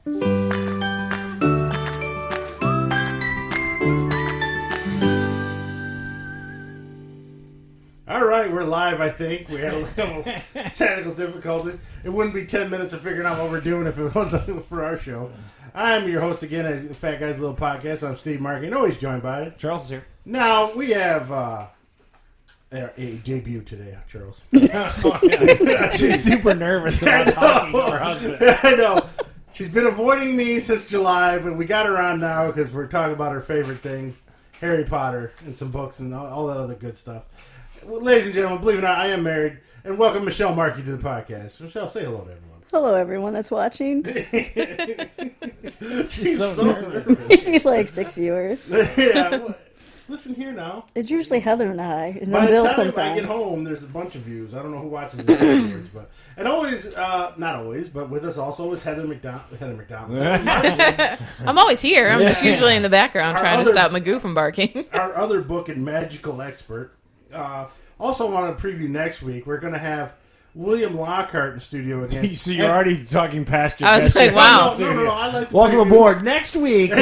All right, we're live, I think. We had a little technical difficulty. It wouldn't be 10 minutes of figuring out what we're doing if it wasn't for our show. I'm your host again at Fat Guy's Little Podcast. I'm Steve Markey, and always joined by... Charles is here. Now, we have a debut today, Charles. She's super nervous about talking to her husband. I know. She's been avoiding me since July, but we got her on now because we're talking about her favorite thing, Harry Potter, and some books and all that other good stuff. Well, ladies and gentlemen, believe it or not, I am married. And welcome Michelle Markey to the podcast. Michelle, say hello to everyone. Hello, everyone that's watching. She's so nervous. Maybe like 6 viewers. Yeah, well, listen here now. It's usually Heather and I, and By then the Bill time comes I on. get home, there's a bunch of views. I don't know who watches it afterwards, but and always, not always, but with us also is Heather McDonald. I'm always here. I'm just usually in the background trying to stop Magoo from barking. Our other book and magical expert. Also, want to preview next week. We're going to have William Lockhart in the studio again. So you're already talking past your I was like, wow. No, I like to Welcome preview. aboard. Next week.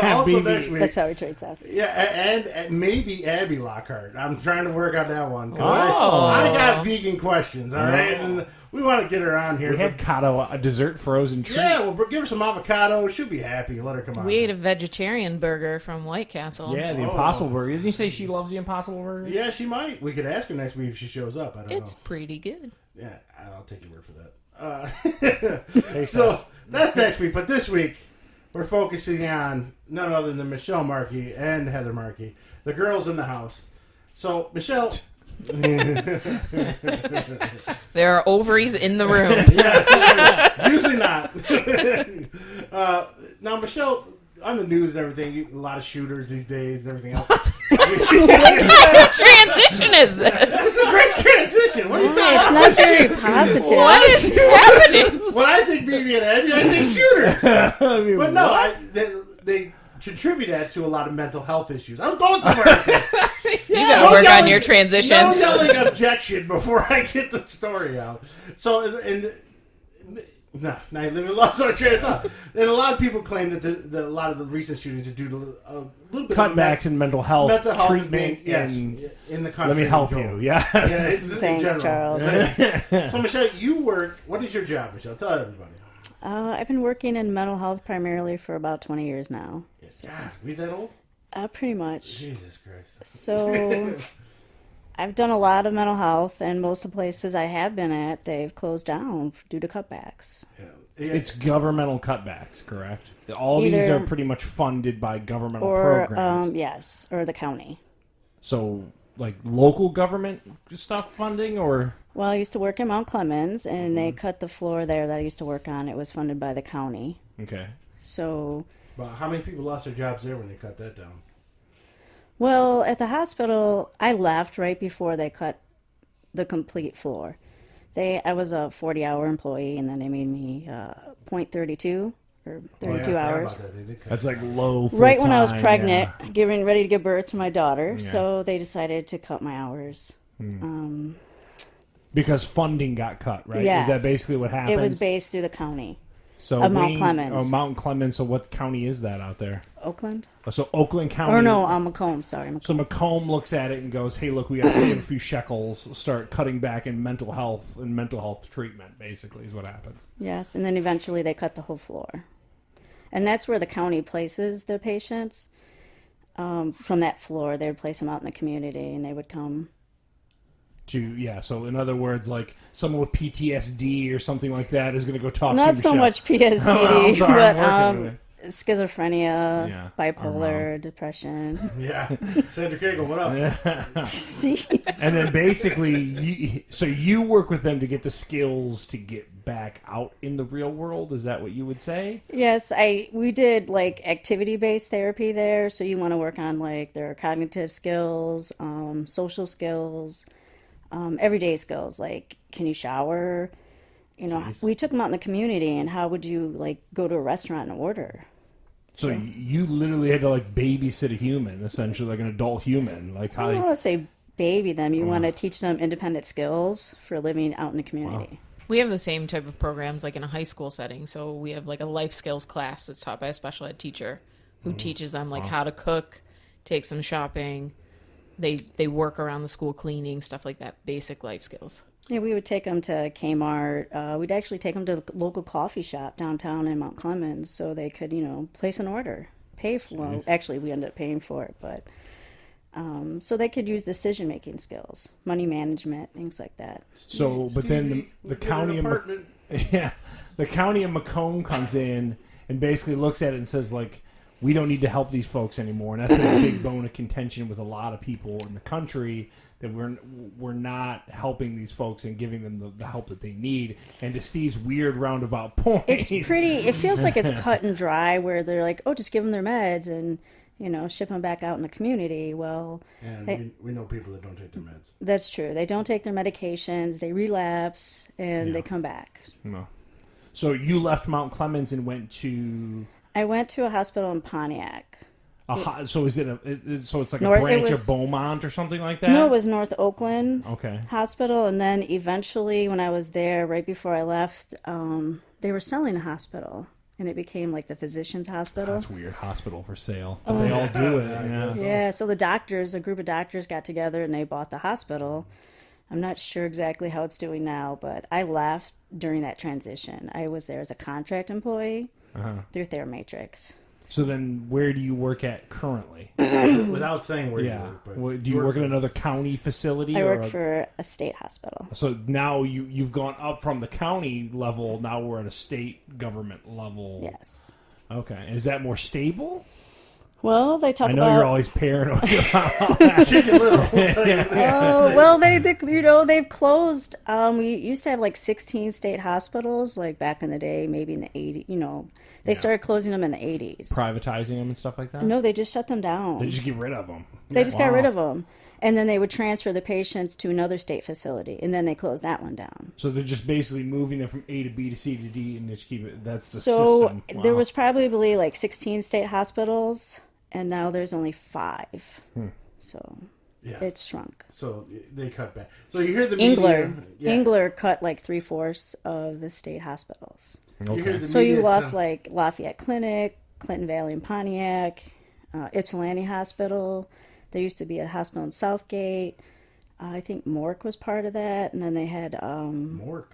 Also next week. That's how he treats us. Yeah, and maybe Abby Lockhart. I'm trying to work on that one. 'Cause Oh. I got vegan questions, all right? And we want to get her on here. We had Kato, a dessert frozen treat. Yeah, well, give her some avocado. She'll be happy. Let her come on. We ate a vegetarian burger from White Castle. Yeah, the Impossible Burger. Didn't you say she loves the Impossible Burger? Yeah, she might. We could ask her next week if she shows up. I don't know. It's pretty good. Yeah, I'll take your word for that. So that's next week. But this week, we're focusing on none other than Michelle Markey and Heather Markey, the girls in the house. So, Michelle... There are ovaries in the room. Yes, usually not. Now, Michelle, on the news and everything, a lot of shooters these days and everything else. What transition is this? It's a great transition. What are you talking It's about? not very positive. What is happening? When I think BB and Abby, I think shooters. But no, they contribute that to a lot of mental health issues. I was going somewhere with this. You gotta work on your transitions. No yelling objection before I get the story out. So, now you live in lost on train of thought. And a lot of people claim that a lot of the recent shootings are due to a little bit Cutbacks in mental health treatment. Being, yes, in the country. Let me help you. Yes. Yeah, Thanks, Charles. So, Michelle, you work. What is your job, Michelle? Tell everybody. I've been working in mental health primarily for about 20 years now. Yes. God, we that old? Pretty much. Jesus Christ. So, I've done a lot of mental health, and most of the places I have been at, they've closed down due to cutbacks. Yeah. It's governmental cutbacks, correct? All these Either- are pretty much funded by governmental Or, programs. yes, or the county. So, like local government stuff funding, or Well, I used to work in Mount Clemens, and they cut the floor there that I used to work on. It was funded by the county. okay. So, But how many people lost their jobs there when they cut that down? well, at the hospital, I left right before they cut the complete floor. I was a 40-hour employee, and then they made me .32 or 32 hours. That's like low. Right when I was full-time, pregnant, yeah. getting ready to give birth to my daughter, Yeah. so they decided to cut my hours. Because funding got cut, right? Yes. Is that basically what happened? It was based through the county. so of Mount Clemens. Oh, Mount Clemens. So what county is that out there? Oakland? Oh, so Oakland County. Or no, Macomb, sorry. So Macomb looks at it and goes, "Hey, look, we got to save a few shekels. Start cutting back in mental health and mental health treatment." Basically, is what happens. Yes, and then eventually they cut the whole floor. And that's where the county places the patients. From that floor, they would place them out in the community, and they would come. So in other words, like someone with PTSD or something like that is going to go talk to Not so Michelle. much PTSD, I'm sorry, I'm working with but schizophrenia, Yeah, bipolar, depression. Yeah. Sandra Cagle, what up? See? And then basically, you work with them to get the skills to get back out in the real world. Is that what you would say? Yes, we did like activity-based therapy there. So you want to work on like their cognitive skills, social skills, everyday skills. Like, can you shower? You know, Jeez. we took them out in the community, and how would you like go to a restaurant and order? So you literally had to like babysit a human, essentially like an adult human. Like I don't how? want to say baby them. You want to teach them independent skills for living out in the community. We have the same type of programs like in a high school setting. So we have like a life skills class that's taught by a special ed teacher who teaches them like how to cook, takes them shopping. They work around the school cleaning, stuff like that, basic life skills. Yeah, we would take them to Kmart. We'd actually take them to the local coffee shop downtown in Mount Clemens so they could, place an order, pay for. Well, actually, we ended up paying for it, but so they could use decision-making skills, money management, things like that. So, but then the county the county of Macomb comes in and basically looks at it and says, like, we don't need to help these folks anymore. And that's been a big bone of contention with a lot of people in the country, that we're not helping these folks and giving them the help that they need. And to Steve's weird roundabout point, it feels like it's cut and dry, where they're like, oh, just give them their meds and ship them back out in the community. Well, and we know people that don't take their meds. That's true. They don't take their medications, they relapse, and they come back. No. So you left Mount Clemens and went to... I went to a hospital in Pontiac. So is it so it's like North, a branch of Beaumont or something like that? No, it was North Oakland Okay. Hospital. And then eventually when I was there, right before I left, they were selling a hospital. And it became like the physician's hospital. That's weird. Hospital for sale. But they all do it. Yeah, so a group of doctors got together and they bought the hospital. I'm not sure exactly how it's doing now, but I left during that transition. I was there as a contract employee through TheraMatrix. So then where do you work at currently? Without saying where you work. But do you work at another county facility? I work for a state hospital. So now you've gone up from the county level. Now we're at a state government level. Yes. Okay. Is that more stable? Well, they talk about... I know you're always paranoid about Chicken Little. Oh, well, they've closed. We used to have like 16 state hospitals, like back in the day, maybe in the 80s. They started closing them in the 80s. Privatizing them and stuff like that? No, they just shut them down. They just get rid of them. They just got rid of them. And then they would transfer the patients to another state facility, and then they closed that one down. So they're just basically moving them from A to B to C to D, and just keep it. That's the system. So there was probably like 16 state hospitals, and now there's only 5. So it's shrunk. So they cut back. So you hear the media... Engler cut like 3/4 of the state hospitals. Okay. So you lost like Lafayette Clinic, Clinton Valley and Pontiac, Ypsilanti Hospital. There used to be a hospital in Southgate. I think Mork was part of that. And then they had... Mork?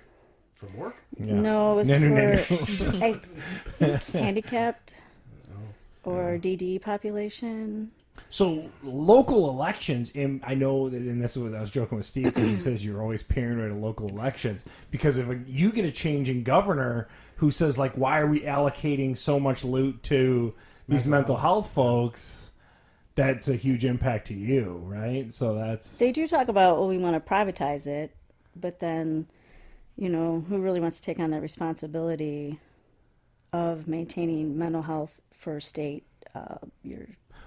For Mork? Yeah. No, it was for I think handicapped or DD population. So local elections, and I know that, and this is what I was joking with Steve, because he says you're always paranoid of local elections, because if you get a change in governor who says, like, why are we allocating so much loot to these mental health folks, that's a huge impact to you, right? So that's... They do talk about, we want to privatize it, but then, who really wants to take on that responsibility of maintaining mental health for state,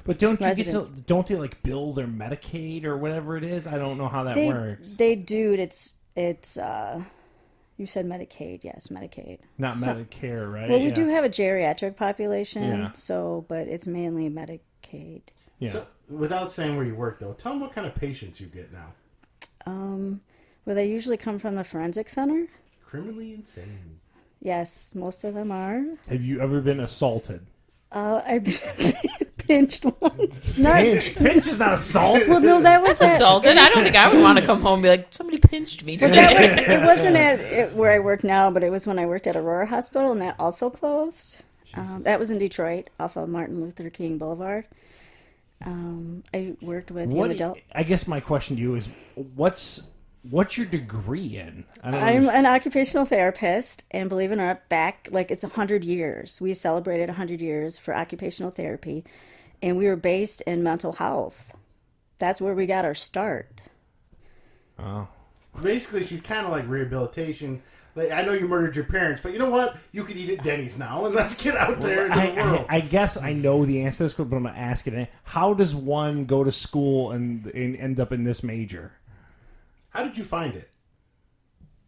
But don't residents. don't they like bill their Medicaid or whatever it is? I don't know how that works. They do. It's you said Medicaid, yes, Medicaid. Not Medicare, right? Well, we do have a geriatric population, Yeah. but it's mainly Medicaid. Yeah. So, without saying where you work, though, tell them what kind of patients you get now. Well, they usually come from the forensic center. Criminally insane. Yes, most of them are. Have you ever been assaulted? I've been pinched once. Pinch is not assault. Well, no, that was assaulted. I don't think I would want to come home and be like, somebody pinched me today. It wasn't at where I work now, but it was when I worked at Aurora Hospital, and that also closed. That was in Detroit, off of Martin Luther King Boulevard. I worked with young adult. I guess my question to you is, what's your degree in? I'm an occupational therapist, and believe it or not, it's 100 years. We celebrated 100 years for occupational therapy, and we were based in mental health. That's where we got our start. Oh. Basically, she's kind of like rehabilitation. Like, I know you murdered your parents, but you know what? You could eat at Denny's now, and let's get out there in the world. I guess I know the answer to this, but I'm going to ask it. How does one go to school and end up in this major? How did you find it?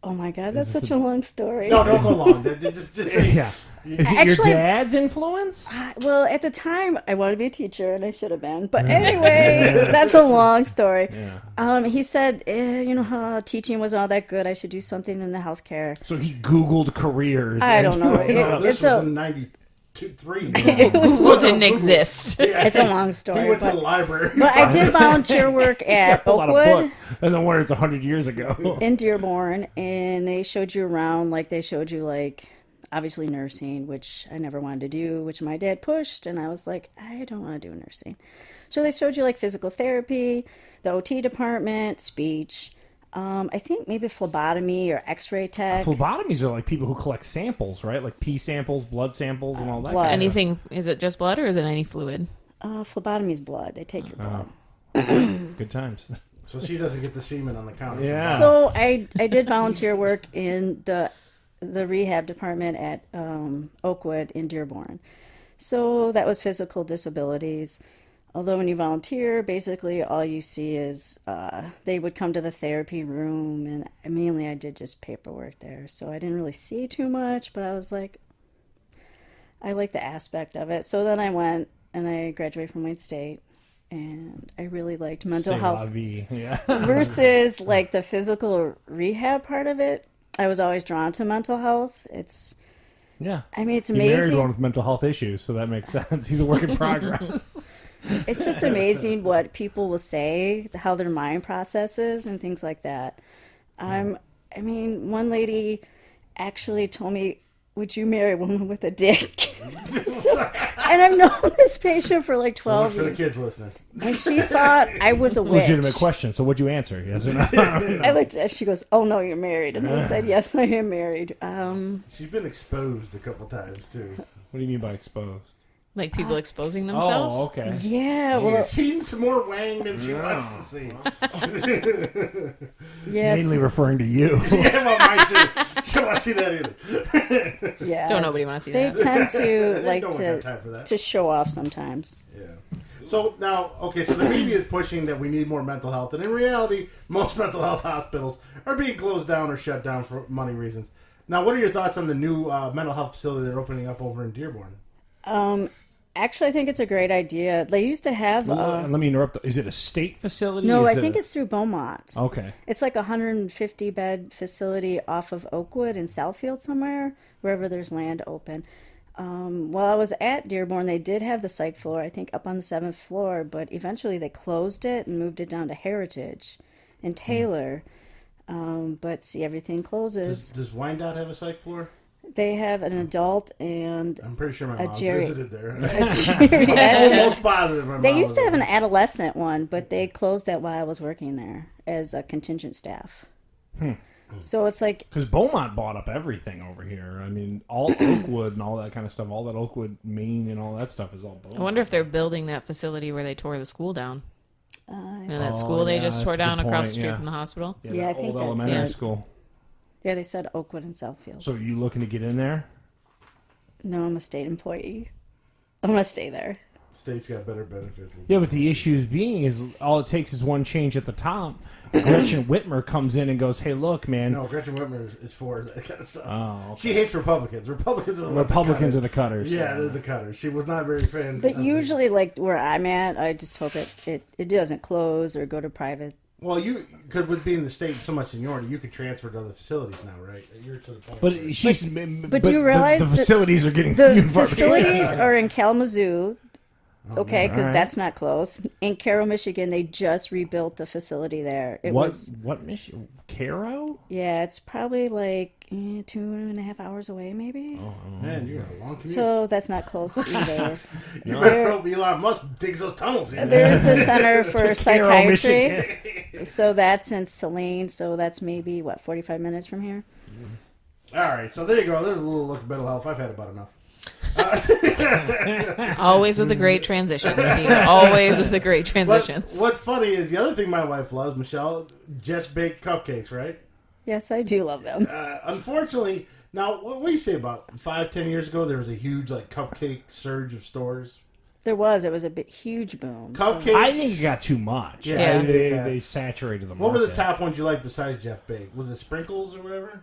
Oh my God, that's such a long story. No, don't go long. Just say, Is it Actually- your dad's influence? Well, at the time, I wanted to be a teacher, and I should have been. But anyway, that's a long story. Yeah. He said, you know how teaching was all that good. I should do something in the healthcare. So he Googled careers. I don't know. No, this It's was a in 93. Google didn't exist. it's a long story. He went to but- the library. But I did volunteer work at Pull out a Oakwood book. And then wonder it's 100 years ago. in Dearborn, and they showed you around, like they showed you, like, obviously nursing, which I never wanted to do, which my dad pushed, and I was like, I don't want to do nursing. So they showed you, like, physical therapy, the OT department, speech, I think maybe phlebotomy or x-ray tech. Phlebotomies are like people who collect samples, right? Like pee samples, blood samples, and all that. blood. kind of Anything? Is it just blood or is it any fluid? Phlebotomy's blood. They take your blood. stuff. Good times. So she doesn't get the semen on the counter. Yeah. So I did volunteer work in the rehab department at Oakwood in Dearborn. So that was physical disabilities. Although when you volunteer, basically all you see is they would come to the therapy room, and mainly I did just paperwork there. So I didn't really see too much, but I was like, I like the aspect of it. So then I went and I graduated from Wayne State, and I really liked mental C'est health la vie. Yeah. versus like the physical rehab part of it. I was always drawn to mental health. It's Yeah. I mean, it's He married amazing. one with mental health issues, so that makes sense. He's a work in progress. It's just amazing what people will say, how their mind processes and things like that. I mean, one lady actually told me, "Would you marry a woman with a dick?" And I've known this patient for like 12 For the years. kids listening. And she thought I was a witch. Legitimate question. So what'd you answer? Yes or no? I looked at, she goes, "Oh no, you're married." And I said, "Yes, I am married." She's been exposed a couple times, too. What do you mean by exposed? Like people exposing themselves? Oh, okay. Yeah, well, She's seen some more Wang than she wants to see. yes, Mainly referring to you. Yeah, well, mine too. She don't want to see that either. yeah. Don't nobody want to see They that. tend to like No one got time for that. to show off sometimes. Yeah. So now, okay, so the media is pushing that we need more mental health, and in reality, most mental health hospitals are being closed down or shut down for money reasons. Now, what are your thoughts on the new mental health facility they're opening up over in Dearborn? Actually, I think it's a great idea. They used to have. Let me interrupt. Is it a state facility? No, Is I it think a- it's through Beaumont. Okay. It's like a 150 bed facility off of Oakwood in Southfield somewhere, wherever there's land open. While I was at Dearborn, they did have the psych floor, I think up on the 7th floor, but eventually they closed it and moved it down to Heritage in Taylor. But see, everything closes. Does Wyandotte have a psych floor? They have an adult and I'm pretty sure my A mom Jerry- visited there. a geriatric. Almost positive my mom They used to was have there. an adolescent one, but they closed that while I was working there as a contingent staff. So it's like, Because Beaumont bought up everything over here. I mean, all Oakwood and all that kind of stuff. All that Oakwood, Maine, and all that stuff is all Beaumont. I wonder if they're building that facility where they tore the school down. You know, that Oh, school they yeah, just that's tore a good down across point, the street yeah. from the hospital. Yeah, Yeah, I that think old that's elementary it. school. yeah, they said Oakwood and Southfield. So are you looking to get in there? No, I'm a state employee. I'm going to stay there. State's got better benefits. Yeah, but the issue being is all it takes is one change at the top. Gretchen Whitmer comes in and goes, "Hey, look, man, No, Gretchen Whitmer is for that kind of stuff. Oh, okay. She hates Republicans. Republicans are the ones that Republicans cut are her. the cutters." Yeah, they're the cutters. She was not very fan. But of usually, like where I'm at, I just hope it doesn't close or go to private. Well, you could, with being the state so much seniority, you could transfer to other facilities now, right? You're to the point. where- But she's. But do you realize the that facilities are getting The few and far between. facilities are in Kalamazoo, okay, because Alright. that's not close. In Carroll, Michigan, they just rebuilt the facility there. It was, What mission? Caro? yeah, it's probably like 2.5 hours away, maybe. man, you're a long commute. So that's not close either. you better hope Elon Musk digs those tunnels in. There is the Center for Caro, Psychiatry. Michigan. So that's in Saline. So that's maybe, 45 minutes from here? All right, so there you go. There's a little look at mental health. I've had about enough. Always with the great transitions, Steve. Always with the great transitions. What's funny is the other thing my wife loves, Michelle, just baked cupcakes, right? Yes, I do love them. Unfortunately, now what do you say about 5-10 years ago? There was a huge cupcake surge of stores. There was. It was a huge boom. Cupcakes. I think it got too much. Yeah. They, Yeah. they saturated the market. What were the top ones you liked besides Jeff Baked? Was it Sprinkles or whatever?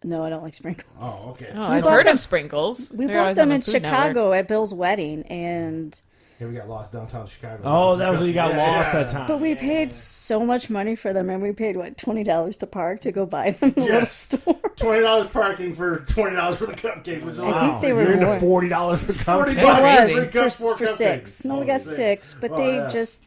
No, I don't like sprinkles. Oh, okay. Oh, I've bought heard them- of sprinkles. We They're bought always them on in the Food Network. Chicago at Bill's wedding, and Yeah, we got lost downtown Chicago. Oh, that was when you got lost Yeah. that time. but we paid so much money for them, and we paid what $20 to park to go buy them in a little Yes. store. $20 parking for $20 for the cupcake, which is I think they were You're more. into $40 for $40 cupcakes. It crazy. was Three cups, for, four for cupcakes. 6. No, we got 6, but Oh, they yeah. just.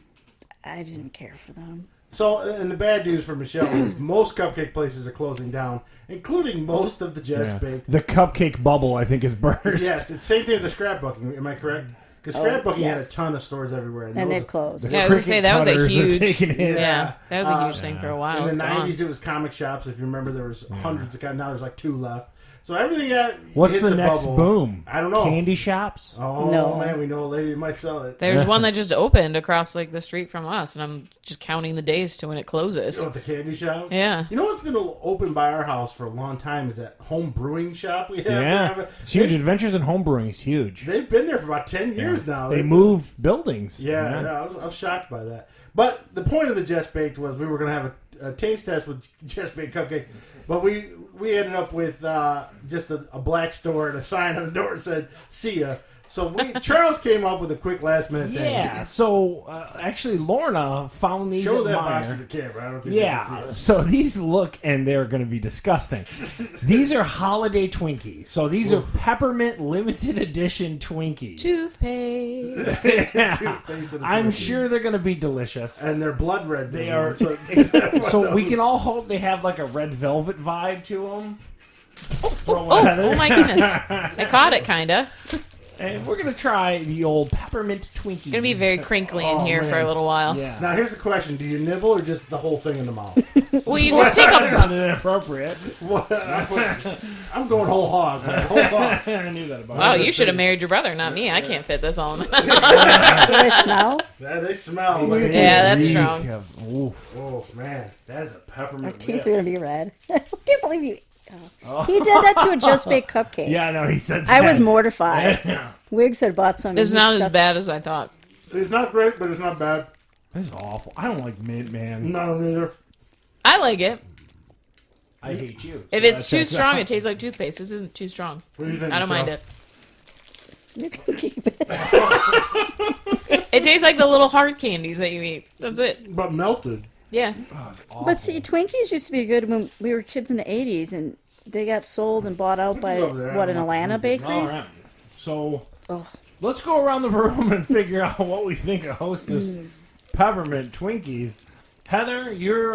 I didn't care for them. So, and the bad news for Michelle is most cupcake places are closing down, including most of the Just Yeah. Baked. The cupcake bubble, I think, is burst. Yes, it's the same thing as the scrapbooking. Am I correct? Because scrapbooking had a yes. ton of stores everywhere, And those- they've closed. Yeah, I was gonna say that was a Cricket cutters are huge. taking hits. Yeah, that was a huge thing for a while. In It's the gone. 90s, it was comic shops. If you remember, there was hundreds of now there's like 2 left. So everything got What's hits the a next bubble. boom? I don't know. Candy shops? Oh No. man, we know a lady that might sell it. There's one that just opened across like the street from us, and I'm just counting the days to when it You closes. know what, the candy shop? Yeah. You know what's been open by our house for a long time is that home brewing shop we have. Yeah. It's huge. Adventures in Homebrewing is huge. They've been there for about 10 years now. They move buildings. Yeah, I was shocked by that. But the point of the Just Baked was we were going to have a taste test with Just Baked cupcakes, but we ended up with just a black store and a sign on the door that said "See ya." So Charles came up with a quick last minute thing. Yeah. So actually, Lorna found these Show at that Meijer. box to the camera. I don't think they can Yeah, see it. so these look, and they're going to be disgusting. These are holiday Twinkies. So these are peppermint limited edition Twinkies. Toothpaste. Yeah. Toothpaste and a I'm Twinkie. sure they're going to be delicious. And they're blood red. They blue, are. So, So we can all hope they have like a red velvet vibe to them. Oh my goodness! I caught it, kinda. And we're going to try the old peppermint Twinkies. It's gonna be very crinkly in Oh, here for a man. little while. Yeah. now here's the question: do you nibble or just the whole thing in the mouth? Well, you just take That a. sounded inappropriate. I'm going whole hog. Man. Whole hog. I knew that about Wow, it. you should have married your brother, not me. I can't fit this on. Do they smell? Yeah, they smell like. Yeah, that's Reek strong. of- oof. Oh man. That is a Our peppermint teeth whip. are going to be red. I can't believe you. Oh. He did that to a Just Baked cupcake. Yeah, no, he said I that. was mortified. Yeah. Wiggs had bought some. It's and he not as stuffed- bad as I thought. It's not great, but it's not bad. This is awful. I don't like mint, man. No, neither. I like it. I hate you. If it's too strong, it tastes like toothpaste. This isn't too strong. What do you think? I don't mind Michelle? it. You can keep it. It tastes like the little hard candies that you eat. That's it. But melted. Yeah. But see, Twinkies used to be good when we were kids in the 80s, and they got sold and bought out by, Over there. what, an Atlanta bakery? All right. So Oh. let's go around the room and figure out what we think of Hostess peppermint Twinkies. Heather, your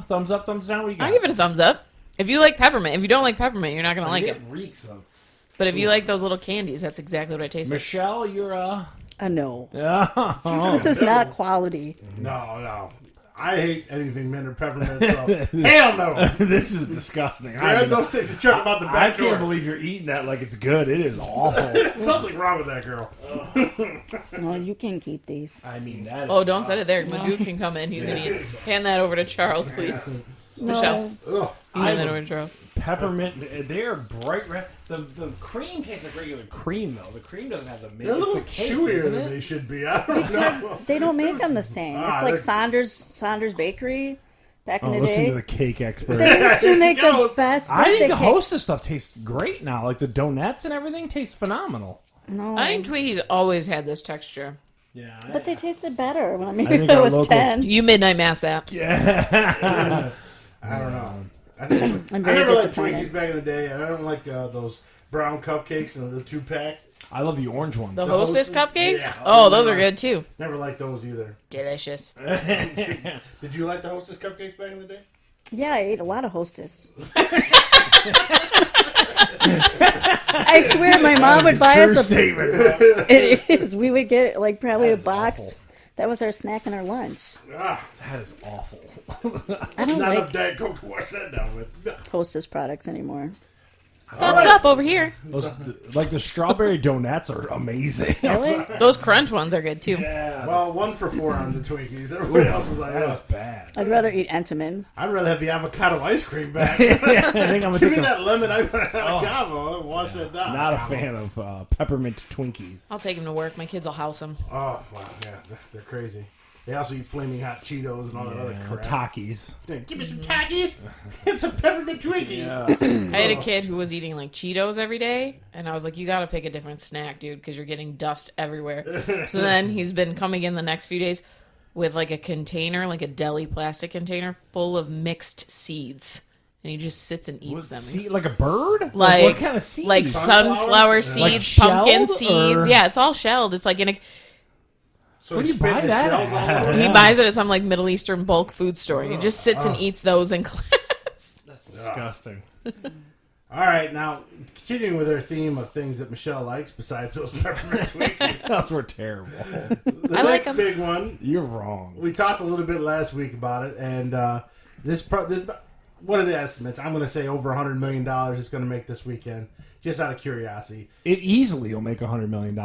thumbs up, thumbs down. What do you got? I'll give it a thumbs up. If you like peppermint, if you don't like peppermint, you're not gonna like it. Reeks of. But if you like those little candies, that's exactly what it tastes like. Michelle, you're No. Oh. This is not quality. No. I hate anything mint or peppermint, so hell no. This is disgusting. Grab those sticks and chuck them out the I back can't door. believe you're eating that like it's good. It is awful. Something wrong with that girl. No, you can keep these. I mean, that is Oh, don't set it there. Magoo can come in. He's gonna eat. Hand that over to Charles, please. Michelle, Ugh. hand that over to Charles. peppermint. They're bright red. The cream tastes like regular cream, though. The cream doesn't have the mint. They're a It's little the cake, chewier isn't than it? they should be. I don't know. They don't make them the same. Ah, It's like they're- Saunders Bakery back in Oh, the listen day. to the cake expert. They used to make the goes. best I think birthday the cakes. Hostess stuff tastes great now. Like the donuts and everything tastes phenomenal. No, I think Twinkies always had this texture. Yeah, but they tasted better when think I our was local- 10. You midnight mass that. I don't know. I I'm very never liked disappointed. Twinkies back in the day. I don't like those brown cupcakes and the 2-pack. I love the orange ones. The The Hostess Hostess? cupcakes? Yeah. Oh, those are good too. Never liked those either. Delicious. Did you like the Hostess cupcakes back in the day? Yeah, I ate a lot of Hostess. I swear my mom would buy True us a... statement. It is. We would get like probably a That is box. awful. That was our snack and our lunch. Ah, That is awful. I don't not like enough Diet Coke to wash that down with. Hostess products anymore. Thumbs up over here. Those, like the strawberry donuts are amazing. Really? Those crunch ones are good too. Yeah, Well, 1 for 4 on the Twinkies. Everybody else is like, that is oh, bad. I'd rather eat Entenmann's. I'd rather have the avocado ice cream back. Yeah, I think I'm gonna Give take me a, that lemon avocado. I'll wash that down. not a fan of peppermint Twinkies. I'll take him to work. My kids will house him. Oh, wow. Yeah, they're crazy. They also eat flaming hot Cheetos and all that other crap. Takis. Give me some Takis and some Peppermint Twinkies. Yeah. I had a kid who was eating like Cheetos every day, and I was like, "You got to pick a different snack, dude, because you're getting dust everywhere." So then he's been coming in the next few days with like a container, like a deli plastic container, full of mixed seeds, and he just sits and eats them. Like a bird? Like what kind of seeds? Like sunflower seeds, like pumpkin shelled, seeds. or- Yeah, it's all shelled. It's like in a. So Where do he you buy spit the that shells all at? over. He buys it at some like Middle Eastern bulk food store. And he just sits and eats those in class. That's disgusting. All right, now continuing with our theme of things that Michelle likes besides those Peppermint Twinkies. Those were terrible. The I like next 'em. big one, You're wrong. we talked a little bit last week about it, and this what are the estimates? I'm going to say over $100 million is going to make this weekend, just out of curiosity. It easily will make $100 million.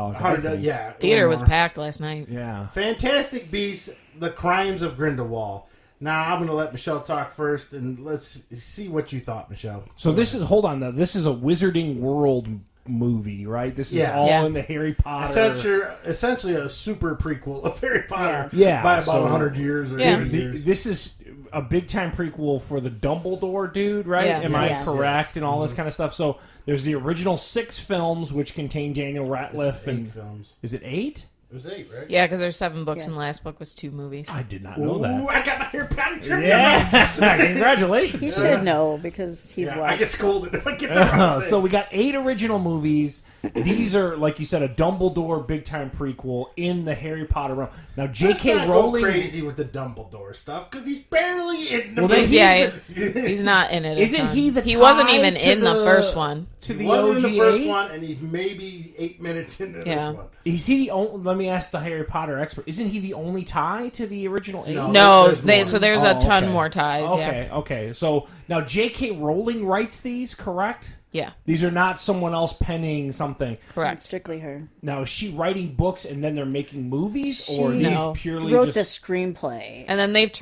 Yeah. Theater was more. packed last night. Yeah. Fantastic Beasts: The Crimes of Grindelwald. Now I'm going to let Michelle talk first, and let's see what you thought, Michelle. So this is, hold on though, this is a Wizarding World movie, right? This is Yeah. all Yeah. in the Harry Potter. Essentially a super prequel of Harry Potter. Yeah, by about so- 100 years or Yeah. 80 years. This is a big time prequel for the Dumbledore dude, right? Yeah. Am I Yes. correct? And all this kind of stuff. So there's the original 6 films, which contain Daniel Radcliffe. It's 8 And films. is it 8? It was 8, right? Yeah, because there's 7 books, and Yes. the last book was 2 movies. I did not know Ooh, that. I got my Harry Potter trivia. Yeah, congratulations. He sir. should know because he's Yeah, I watched. get scolded if I get the wrong So thing. we got 8 original movies. These are, like you said, a Dumbledore big time prequel in the Harry Potter realm. Now, Let's J.K. not go Rowling crazy with the Dumbledore stuff because he's barely in the Well, movie. he's He's not in it. a Isn't ton. he the He wasn't tie even to in the first one. to He the wasn't in the first OG8? one, and he's maybe 8 minutes into Yeah. this one. Is he the only? Let me ask the Harry Potter expert. Isn't he the only tie to the original 8? No. No, There's more. there's a ton okay. more ties. Okay. So now J.K. Rowling writes these, correct? Yeah, These are not someone else penning something. correct. Strictly her. Now, is she writing books and then they're making movies, or are She these No. purely Wrote just? the screenplay. And then they've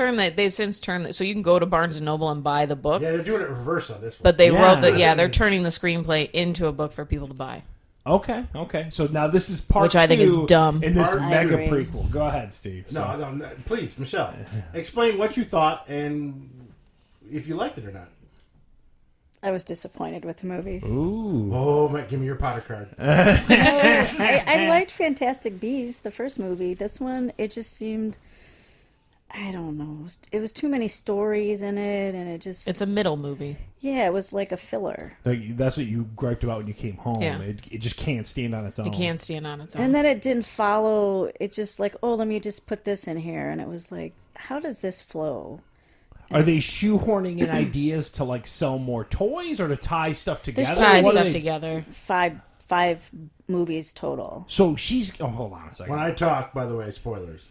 since turned it, so you can go to Barnes and Noble and buy the book. Yeah, they're doing it reverse on this one. But they Yeah. wrote they're turning the screenplay into a book for people to buy. Okay. So now this is part Which I think is 2 dumb. in this Part- mega I agree. prequel. Go ahead, Steve. no, please, Michelle, explain what you thought and if you liked it or not. I was disappointed with the movie. Ooh. Oh, Matt, give me your Potter card. I liked Fantastic Beasts, the first movie. This one, it just seemed, I don't know. It was too many stories in it, and it just, It's a middle movie. yeah, it was like a filler. Like, that's what you griped about when you came home. Yeah. It just can't stand on its own. It can't stand on its own. And then it didn't follow. It just like, oh, let me just put this in here, and it was like, how does this flow? Are they shoehorning in ideas to like sell more toys or to tie stuff together? Tie What are stuff they- together. Five movies total. So she's. Oh, hold on a second. When I talk, by the way, spoilers.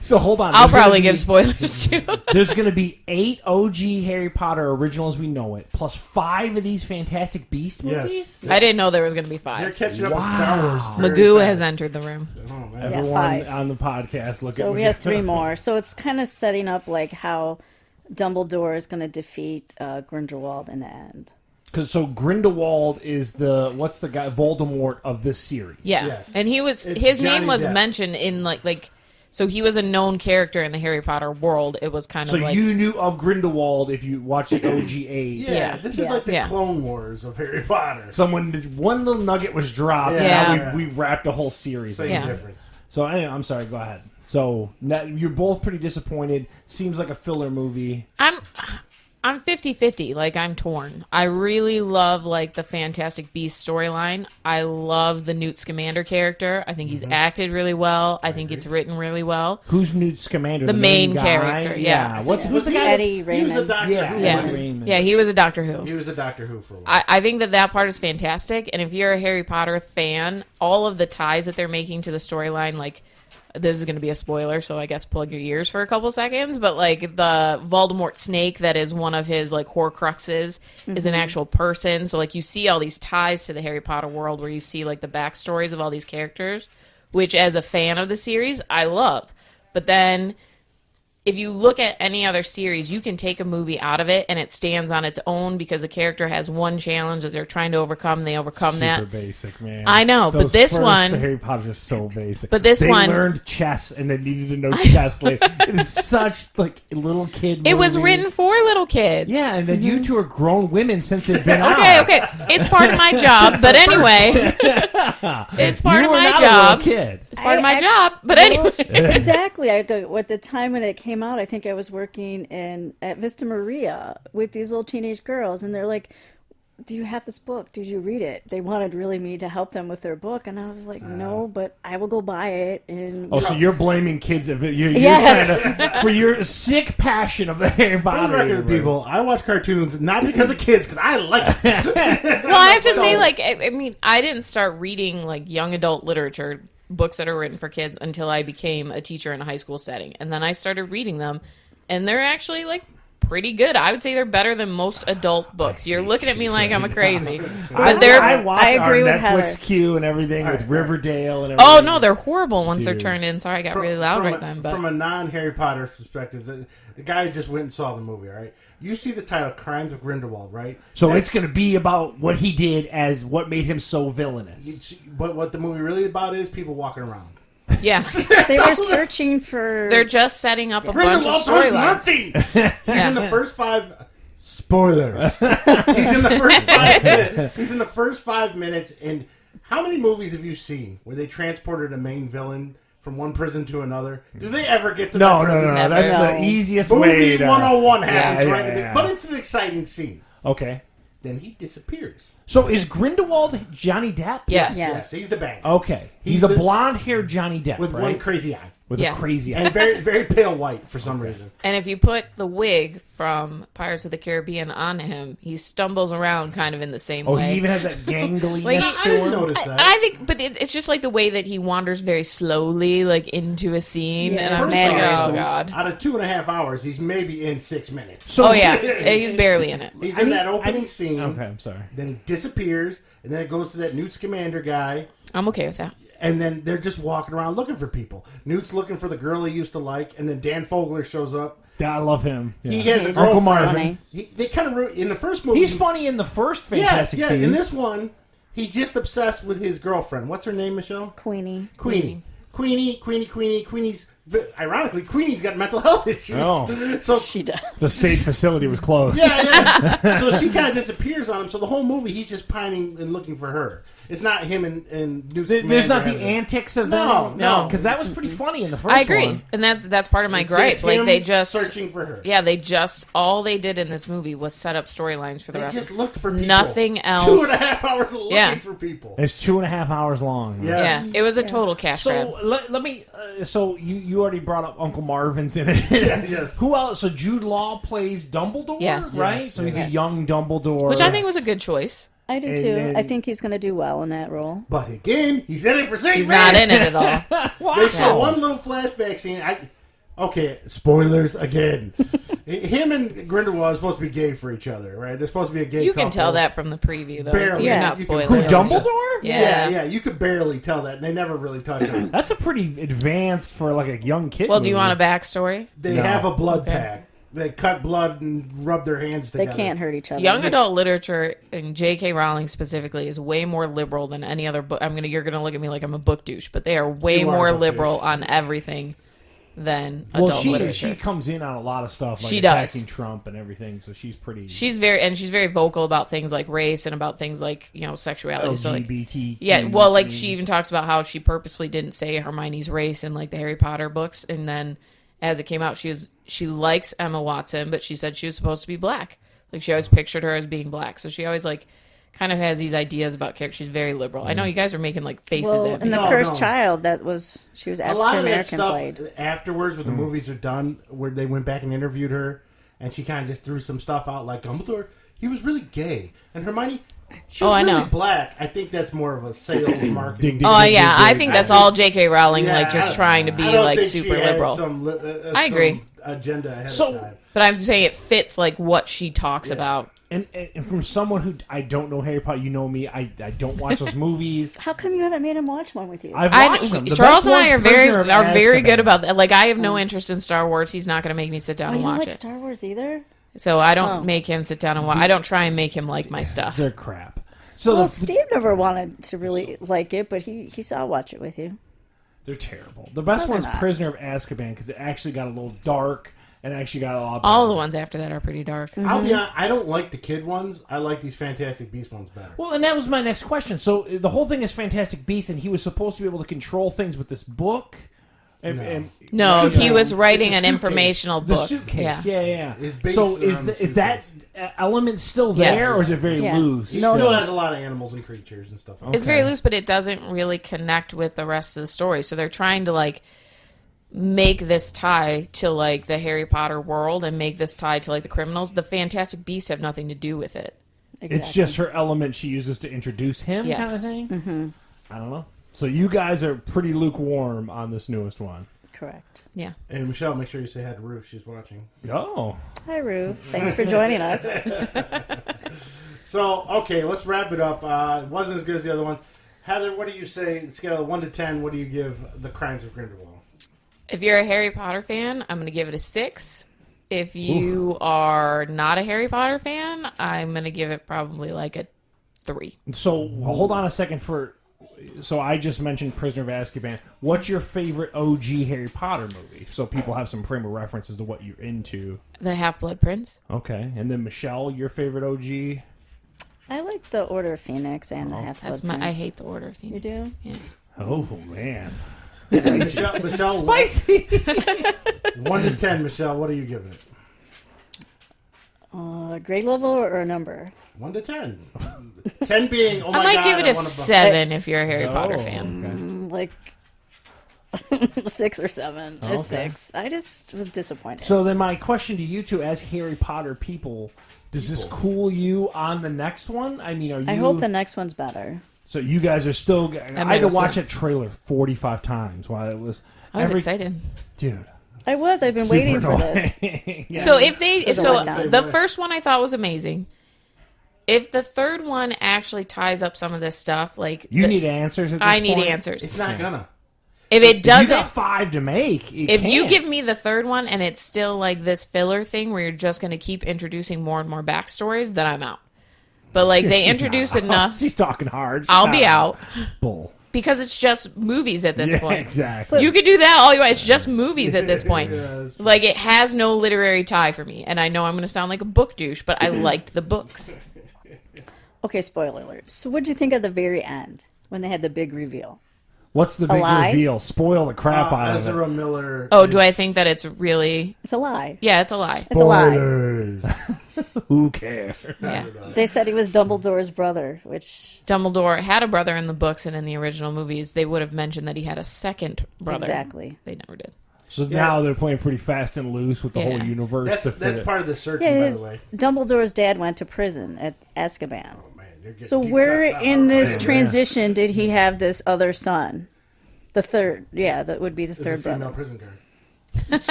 So hold on. I'll There's gonna probably be- give spoilers too. There's going to be 8 OG Harry Potter originals we know it, plus 5 of these Fantastic Beast Yes. movies. I didn't know there was going to be They're 5. catching up with Wow. Star Wars. very Magoo fast. has entered the room. Oh, man. Yeah, Everyone 5. on the podcast, look at So me. we have 3 more. So it's kind of setting up like how Dumbledore is going to defeat Grindelwald in the end. So Grindelwald is what's the guy Voldemort of this series? Yeah, Yes. and It's his name Johnny was Depp. mentioned in like so he was a known character in the Harry Potter world. It was kind So of like you knew of Grindelwald if you watched the OG8. Yeah, Yeah. this is Yeah. like the Yeah. Clone Wars of Harry Potter. One little nugget was dropped. Yeah. And Yeah. now we wrapped a whole series. Same Yeah. difference. So anyway, I'm sorry. Go ahead. So now, you're both pretty disappointed. Seems like a filler movie. I'm 50-50. Like, I'm torn. I really love, like, the Fantastic Beasts storyline. I love the Newt Scamander character. I think he's acted really well. I think it's written really well. Who's Newt Scamander? The main guy? character, yeah. Who's the guy? Eddie He was a Raymond. Doctor Yeah, Who. yeah. wasn't he? Raymond. Yeah, he was a Doctor Who. He was a Doctor Who for a while. I think that part is fantastic. And if you're a Harry Potter fan, all of the ties that they're making to the storyline, like, this is going to be a spoiler, so I guess plug your ears for a couple seconds. But like the Voldemort snake that is one of his like Horcruxes is an actual person. So like you see all these ties to the Harry Potter world where you see like the backstories of all these characters, which as a fan of the series I love. But then if you look at any other series, you can take a movie out of it and it stands on its own because the character has one challenge that they're trying to overcome. They overcome Super that. basic, man. I know, Those but this first one, Harry Potter is so basic. But this they one learned chess and they needed to know chess. Like, it is such like a little kid. It was movie. written for little kids. Yeah, and then you two are grown women since they've been out. Okay. It's part of my job, but anyway, it's part You of were my not a job. little kid. It's part of my actually- job, but Well, anyway. exactly. At the time when it came out, I think I was working at Vista Maria with these little teenage girls, and they're like, "Do you have this book? Did you read it?" They wanted really me to help them with their book, and I was like, "No, but I will go buy it." And Oh, so you're blaming kids of it? You're Yes. trying to, for your sick passion of the Harry For Potter the record, universe. people, I watch cartoons not because of kids, because I like it. Well, I have to say, like, I mean, I didn't start reading like young adult literature, books that are written for kids, until I became a teacher in a high school setting, and then I started reading them, and they're actually like pretty good. I would say they're better than most adult books. You're looking at me like I'm a crazy, but they're. I watch I agree our with Netflix Heather. queue and everything with Riverdale and everything. Oh no, they're horrible once they're Dude. turned in. Sorry, I got really loud right then. But from a non-Harry Potter perspective, the guy who just went and saw the movie, all right? You see the title, Crimes of Grindelwald, right? So it's going to be about what he did as what made him so villainous. But what the movie really about is people walking around. yeah, they were searching for. they're just setting up a bunch of Grindelwald does storylines. nothing! He's in the first 5... Spoilers. He's in the first 5 minutes. He's in the first 5 minutes, and how many movies have you seen where they transported a main villain from one prison to another? Do they ever get to No, that no, prison? no, no. Never. That's No. the easiest Movie way to... 101 happens Yeah, right yeah, in it. yeah. But it's an exciting scene. Okay. Then he disappears. So is Grindelwald Johnny Depp? Yes. Yes. He's the bad guy. Okay. He's He's a the- blonde-haired Johnny Depp, With right? one crazy eye. With Yeah. a crazy eye. And very, very pale white for some reason. And if you put the wig from Pirates of the Caribbean on him, he stumbles around kind of in the same Oh, way. he even has that gangliness Like, I to didn't him? notice that. I think, but it's just like the way that he wanders very slowly, like into a scene, Yeah, and I'm his just like, oh mannerisms. god. Out of 2.5 hours, he's maybe in 6 minutes. So, Oh yeah, he's barely in it. He's in that opening scene. Okay, I'm sorry. Then he disappears, and then it goes to that Newt Scamander guy, I'm okay with that. and then they're just walking around looking for people. Newt's looking for the girl he used to like, and then Dan Fogler shows up. I love him. Yeah. He has a He's Uncle girlfriend. Marvin. funny. They kind of in the first movie. He's funny in the first Fantastic Yeah. Beasts. In this one, he's just obsessed with his girlfriend. What's her name, Michelle? Queenie. Queenie's. Ironically, Queenie's got mental health issues. Oh. So She does. The state facility was closed. yeah. So she kind of disappears on him. So the whole movie, he's just pining and looking for her. It's not him and Newt There's Scamander not the has a- antics of No, them. no. Because that was pretty funny in the first I agree, one. and that's part of my It's gripe. just Like him they just searching for her. Yeah, they just all they did in this movie was set up storylines for the They rest. just looked for people. Nothing else. 2.5 hours of looking Yeah. for people. It's 2.5 hours long. right? Yeah. Yeah, it was a total cash grab. So let me. So you already brought up Uncle Marvin's in it. Yes. Who else? So Jude Law plays Dumbledore, Yes. right? Yes, So he's yes. a young Dumbledore, Which I think was a good choice. I do And too. then- I think he's going to do well in that role. But again, he's in it for 6 He's minutes. not in it at all. Wow. They show one little flashback scene. Okay, spoilers again. Him and Grindelwald are supposed to be gay for each other, right? They're supposed to be a gay You couple. can tell that from the preview, though. Barely. You're Yes. not You can spoiling. Who, barely- Dumbledore? Yeah. Yeah, you could barely tell that. And they never really touch it. That's a pretty advanced for like a young kid. Well, do you movie. want a backstory? They No. have a blood Okay. pact. They cut blood and rub their hands They together. can't hurt each other. Young adult literature, and J.K. Rowling specifically, is way more liberal than any other book. You're gonna look at me like I'm a book douche, but they are way You are a more book liberal douche. on everything than Well, adult she literature. comes in on a lot of stuff, like She does. attacking Trump and everything. So she's pretty She's very vocal about things like race and about things like sexuality. So like, LGBT. yeah, well, like she even talks about how she purposefully didn't say Hermione's race in like the Harry Potter books, and then as it came out, she likes Emma Watson, but she said she was supposed to be black. Like she always pictured her as being black, so she always like kind of has these ideas about character. She's very liberal. I know you guys are making like faces Well, at me. in the No, Cursed no. Child, she was A African lot of that American stuff played. afterwards, when the movies are done, where they went back and interviewed her, and she kind of just threw some stuff out, like Dumbledore, he was really gay, and Hermione, she was I really know. black. I think that's more of a sales marketing. Ding, ding, Oh ding, yeah, ding, I ding. think that's all J.K. Rowling, Yeah, like just I- trying to be I don't like think super she had liberal. Some, I agree. Agenda ahead So- of time. But I'm saying it fits like what she talks about And from someone who I don't know Harry Potter, you know me, I don't watch those movies. How come you haven't made him watch one with you? I've watched them. The Charles best and I one's are very Prisoner of good Azkaban. about that. Like, I have no interest in Star Wars. He's not going to make me sit down Oh, and you don't watch like it. Star Wars either? So I don't make him sit down and watch. I don't try and make him like my stuff. They're crap. So Well, Steve never wanted to really like it, but he saw watch it with you. they're terrible. The best No, one's they're not. Prisoner of Azkaban because it actually got a little dark and actually got a lot better. All the ones after that are pretty dark. I'll be honest, I don't like the kid ones. I like these Fantastic Beast ones better. Well, and that was my next question. So the whole thing is Fantastic Beasts, and he was supposed to be able to control things with this book. And No, he was writing It's a an suitcase. informational the book. suitcase. Yeah. Yeah. It's based So around is the is that element still Yes. there, or is it very Yeah. loose? He No, still no. has a lot of animals and creatures and stuff. It's very loose, but it doesn't really connect with the rest of the story. So they're trying to like make this tie to like the Harry Potter world and make this tie to like the criminals. The Fantastic Beasts have nothing to do with it. Exactly. It's just her element she uses to introduce him, kind of Yes. thing. Mm-hmm. I don't know. So you guys are pretty lukewarm on this newest one. correct. Yeah. And Michelle, make sure you say hi to Ruth. She's watching. Oh, Hi, Ruth. Thanks for joining us. So, okay, let's wrap it up. It wasn't as good as the other ones. Heather, what do you say, scale of 1 to 10, what do you give The Crimes of Grindelwald? If you're a Harry Potter fan, I'm going to give it a 6. If you are not a Harry Potter fan, I'm going to give it probably like a 3. so hold on a second So I just mentioned Prisoner of Azkaban. What's your favorite OG Harry Potter movie? So people have some frame of reference as to what you're into. The Half-Blood Prince. Okay, and then Michelle, your favorite OG? I like the Order of Phoenix and the Half-Blood That's my. Prince. I hate the Order of Phoenix. You do? Yeah. Oh man, Michelle, spicy. 1 to 10, Michelle, what are you giving it? Grade level or a number? 1 to 10. 10 being, oh my I might God, give it I a wanna 7 if you're a Harry Potter Oh, fan. okay. Like 6 or 7. Just Okay. 6. I just was disappointed. So then my question to you two, as Harry Potter people, does this cool you on the next one? I mean, are you? I hope the next one's better. So you guys are still. I might had to also- watch that trailer 45 times while it was. I was excited. Dude. I was. I've been super waiting for this. annoying. Yeah. So if they, Doesn't so let down. the first one I thought was amazing. If the third one actually ties up some of this stuff, like You need answers. At this I need point? answers. It's not gonna. If it You doesn't, got 5 to make. if you give me the third one and it's still like this filler thing where you're just going to keep introducing more and more backstories, then I'm out. But like they introduce enough, She's talking hard. She's I'll not be out Bull. because it's just movies at this Yeah, point. exactly. You could do that all you want. It's just movies at this point. Yes. Like it has no literary tie for me, and I know I'm going to sound like a book douche, but I liked the books. Okay, spoiler alert. So what'd you think of the very end when they had the big reveal? What's the big lie? reveal? Spoil the crap out of it. Ezra Miller. Oh, do I think that it's really? It's a lie. Yeah, it's a lie. It's a lie. Spoilers. Who cares? Yeah. They said he was Dumbledore's brother, which Dumbledore had a brother in the books and in the original movies. They would have mentioned that he had a second brother. exactly. They never did. So now they're playing pretty fast and loose with the whole Yeah. universe to fit That's it. part of the searching, Yeah, by his, the way. Dumbledore's dad went to prison at Azkaban. Oh, man, you're getting So deep where cuts out. in this Man, transition did he have this other son? The third, yeah, that would be the there's a third female brother. prison guard.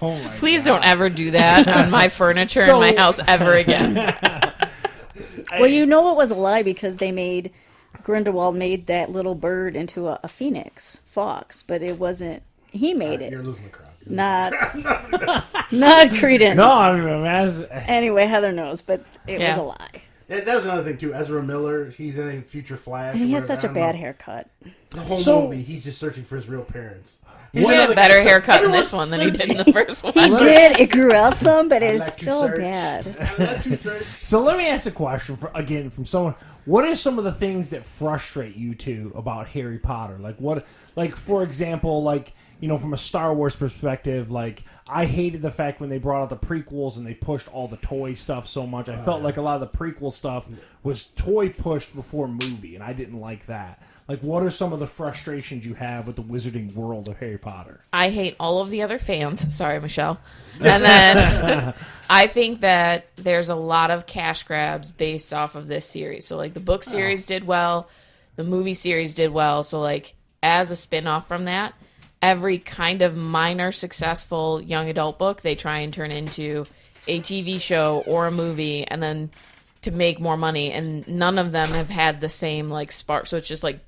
Oh my Please don't ever do that on my furniture So- in my house ever again. Well, you know it was a lie because they made Grindelwald made that little bird into a phoenix, fox, but it wasn't. He made You're it, losing the crowd. not Credence. No, I mean, as Anyway, Heather knows, but it Yeah. was a lie. And that was another thing too. Ezra Miller, he's in a future Flash. And he or has whatever. such a I don't bad know. haircut. The whole So- movie, he's just searching for his real parents. He One had other a better guy said, haircut in "Everyone's this one than he did in searching." the first one. He did. It grew out some, but I it's like to still search. bad. I let you search. So let me ask a question from someone. What are some of the things that frustrate you two about Harry Potter? Like for example, from a Star Wars perspective, like I hated the fact when they brought out the prequels and they pushed all the toy stuff so much. I felt like a lot of the prequel stuff was toy pushed before movie, and I didn't like that. Like, what are some of the frustrations you have with the wizarding world of Harry Potter? I hate all of the other fans. Sorry, Michelle. And then I think that there's a lot of cash grabs based off of this series. So, like, the book series did well. The movie series did well. So, like, as a spin-off from that, every kind of minor successful young adult book they try and turn into a TV show or a movie, and then to make more money, and none of them have had the same like spark. So it's just like,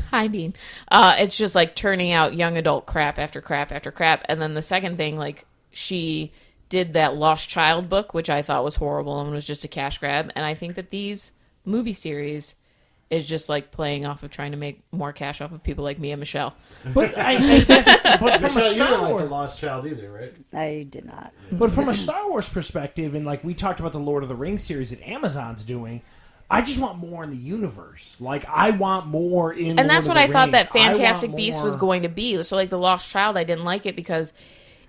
hi Dean, it's just like turning out young adult crap after crap after crap. And then the second thing, like she did that Lost Child book, which I thought was horrible and was just a cash grab. And I think that these movie series is just like playing off of trying to make more cash off of people like me and Michelle. But I guess, but from a Michelle, you Star didn't like Wars, The Lost Child either, right? I did not. but from a Star Wars perspective, and like we talked about the Lord of the Rings series that Amazon's doing, I just want more in the universe. Like I want more in. And that's Lord what of I the thought that Rings. Fantastic Beasts was going to be. So like the Lost Child, I didn't like it because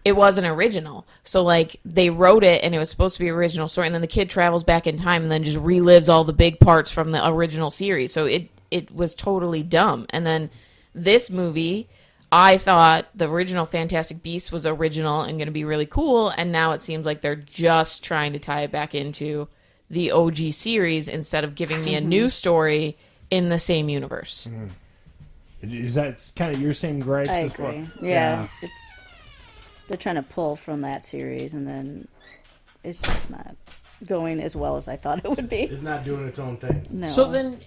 it wasn't original. So like they wrote it and it was supposed to be original story, and then the kid travels back in time and then just relives all the big parts from the original series. So it was totally dumb. And then this movie, I thought the original Fantastic Beasts was original and going to be really cool, and now it seems like they're just trying to tie it back into the OG series instead of giving me a new story in the same universe. Is that kind of your same gripes? I as far- agree. Yeah, it's they're trying to pull from that series, and then it's just not going as well as I thought it would be. It's not doing its own thing. No. So then,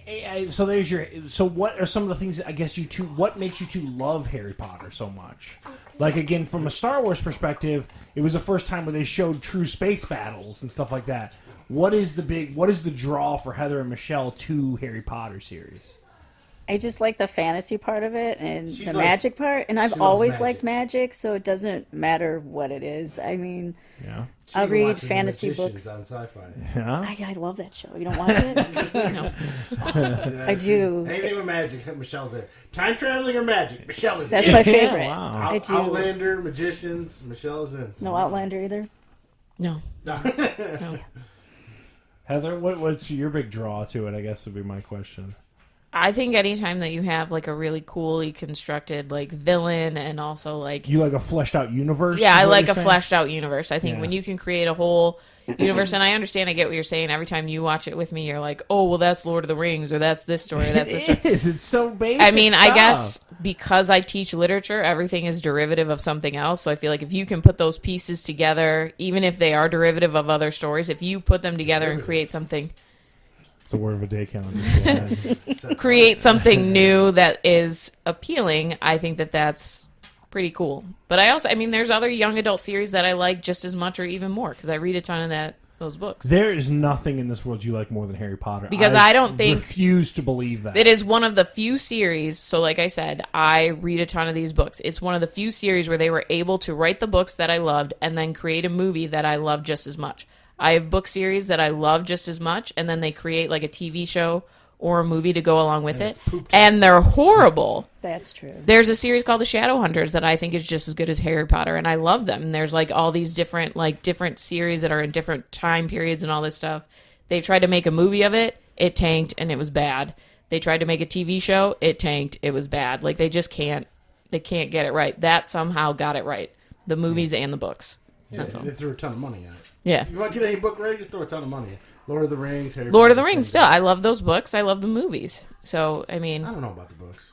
so there's your. So what are some of the things? I guess you two. What makes you two love Harry Potter so much? Like again, from a Star Wars perspective, it was the first time where they showed true space battles and stuff like that. What is the draw for Heather and Michelle to Harry Potter series? I just like the fantasy part of it and She's the like- magic part, and she I've loves always magic. liked magic, so it doesn't matter what it is. I mean, Yeah, She I'll even read watches The fantasy Magicians books. on Sci-Fi. yeah. I love that show. You don't watch it? No. I do. Anything with magic, Michelle's there. Time traveling or magic, Michelle is That's in. my favorite. Wow. I do. Outlander, Magicians, Michelle is in. No Outlander either. No. No. Heather, what's your big draw to it? I guess would be my question. I think anytime that you have like a really coolly constructed like villain and also like You like a fleshed out universe? yeah, is I what like you're a saying? fleshed out universe. I think Yeah. when you can create a whole universe, and I understand, I get what you're saying. Every time you watch it with me, you're like, oh, well, that's Lord of the Rings, or that's this story, or that's this story. It is. It's so basic. I mean, I stuff. guess because I teach literature, everything is derivative of something else. So I feel like if you can put those pieces together, even if they are derivative of other stories, if you put them together and create something it's a word of a day calendar. create something new that is appealing, I think that that's pretty cool. But I mean, there's other young adult series that I like just as much or even more because I read a ton of those books. There is nothing in this world you like more than Harry Potter. Because I don't think- refuse to believe that. It is one of the few series, so like I said, I read a ton of these books. It's one of the few series where they were able to write the books that I loved and then create a movie that I love just as much. I have book series that I love just as much, and then they create like a TV show or a movie to go along with it, and they're horrible. That's true. There's a series called The Shadowhunters that I think is just as good as Harry Potter, and I love them. And there's like all these different series that are in different time periods and all this stuff. They tried to make a movie of it, it tanked, and it was bad. They tried to make a TV show, it tanked, it was bad. Like they just can't get it right. That somehow got it right. The movies and the books. Yeah, That's all. they threw a ton of money at it. Yeah. If you want to get any book right, just throw a ton of money at it. Lord of the Rings, Harry Lord of the Potter, Rings, still. I love those books. I love the movies. So, I mean, I don't know about the books.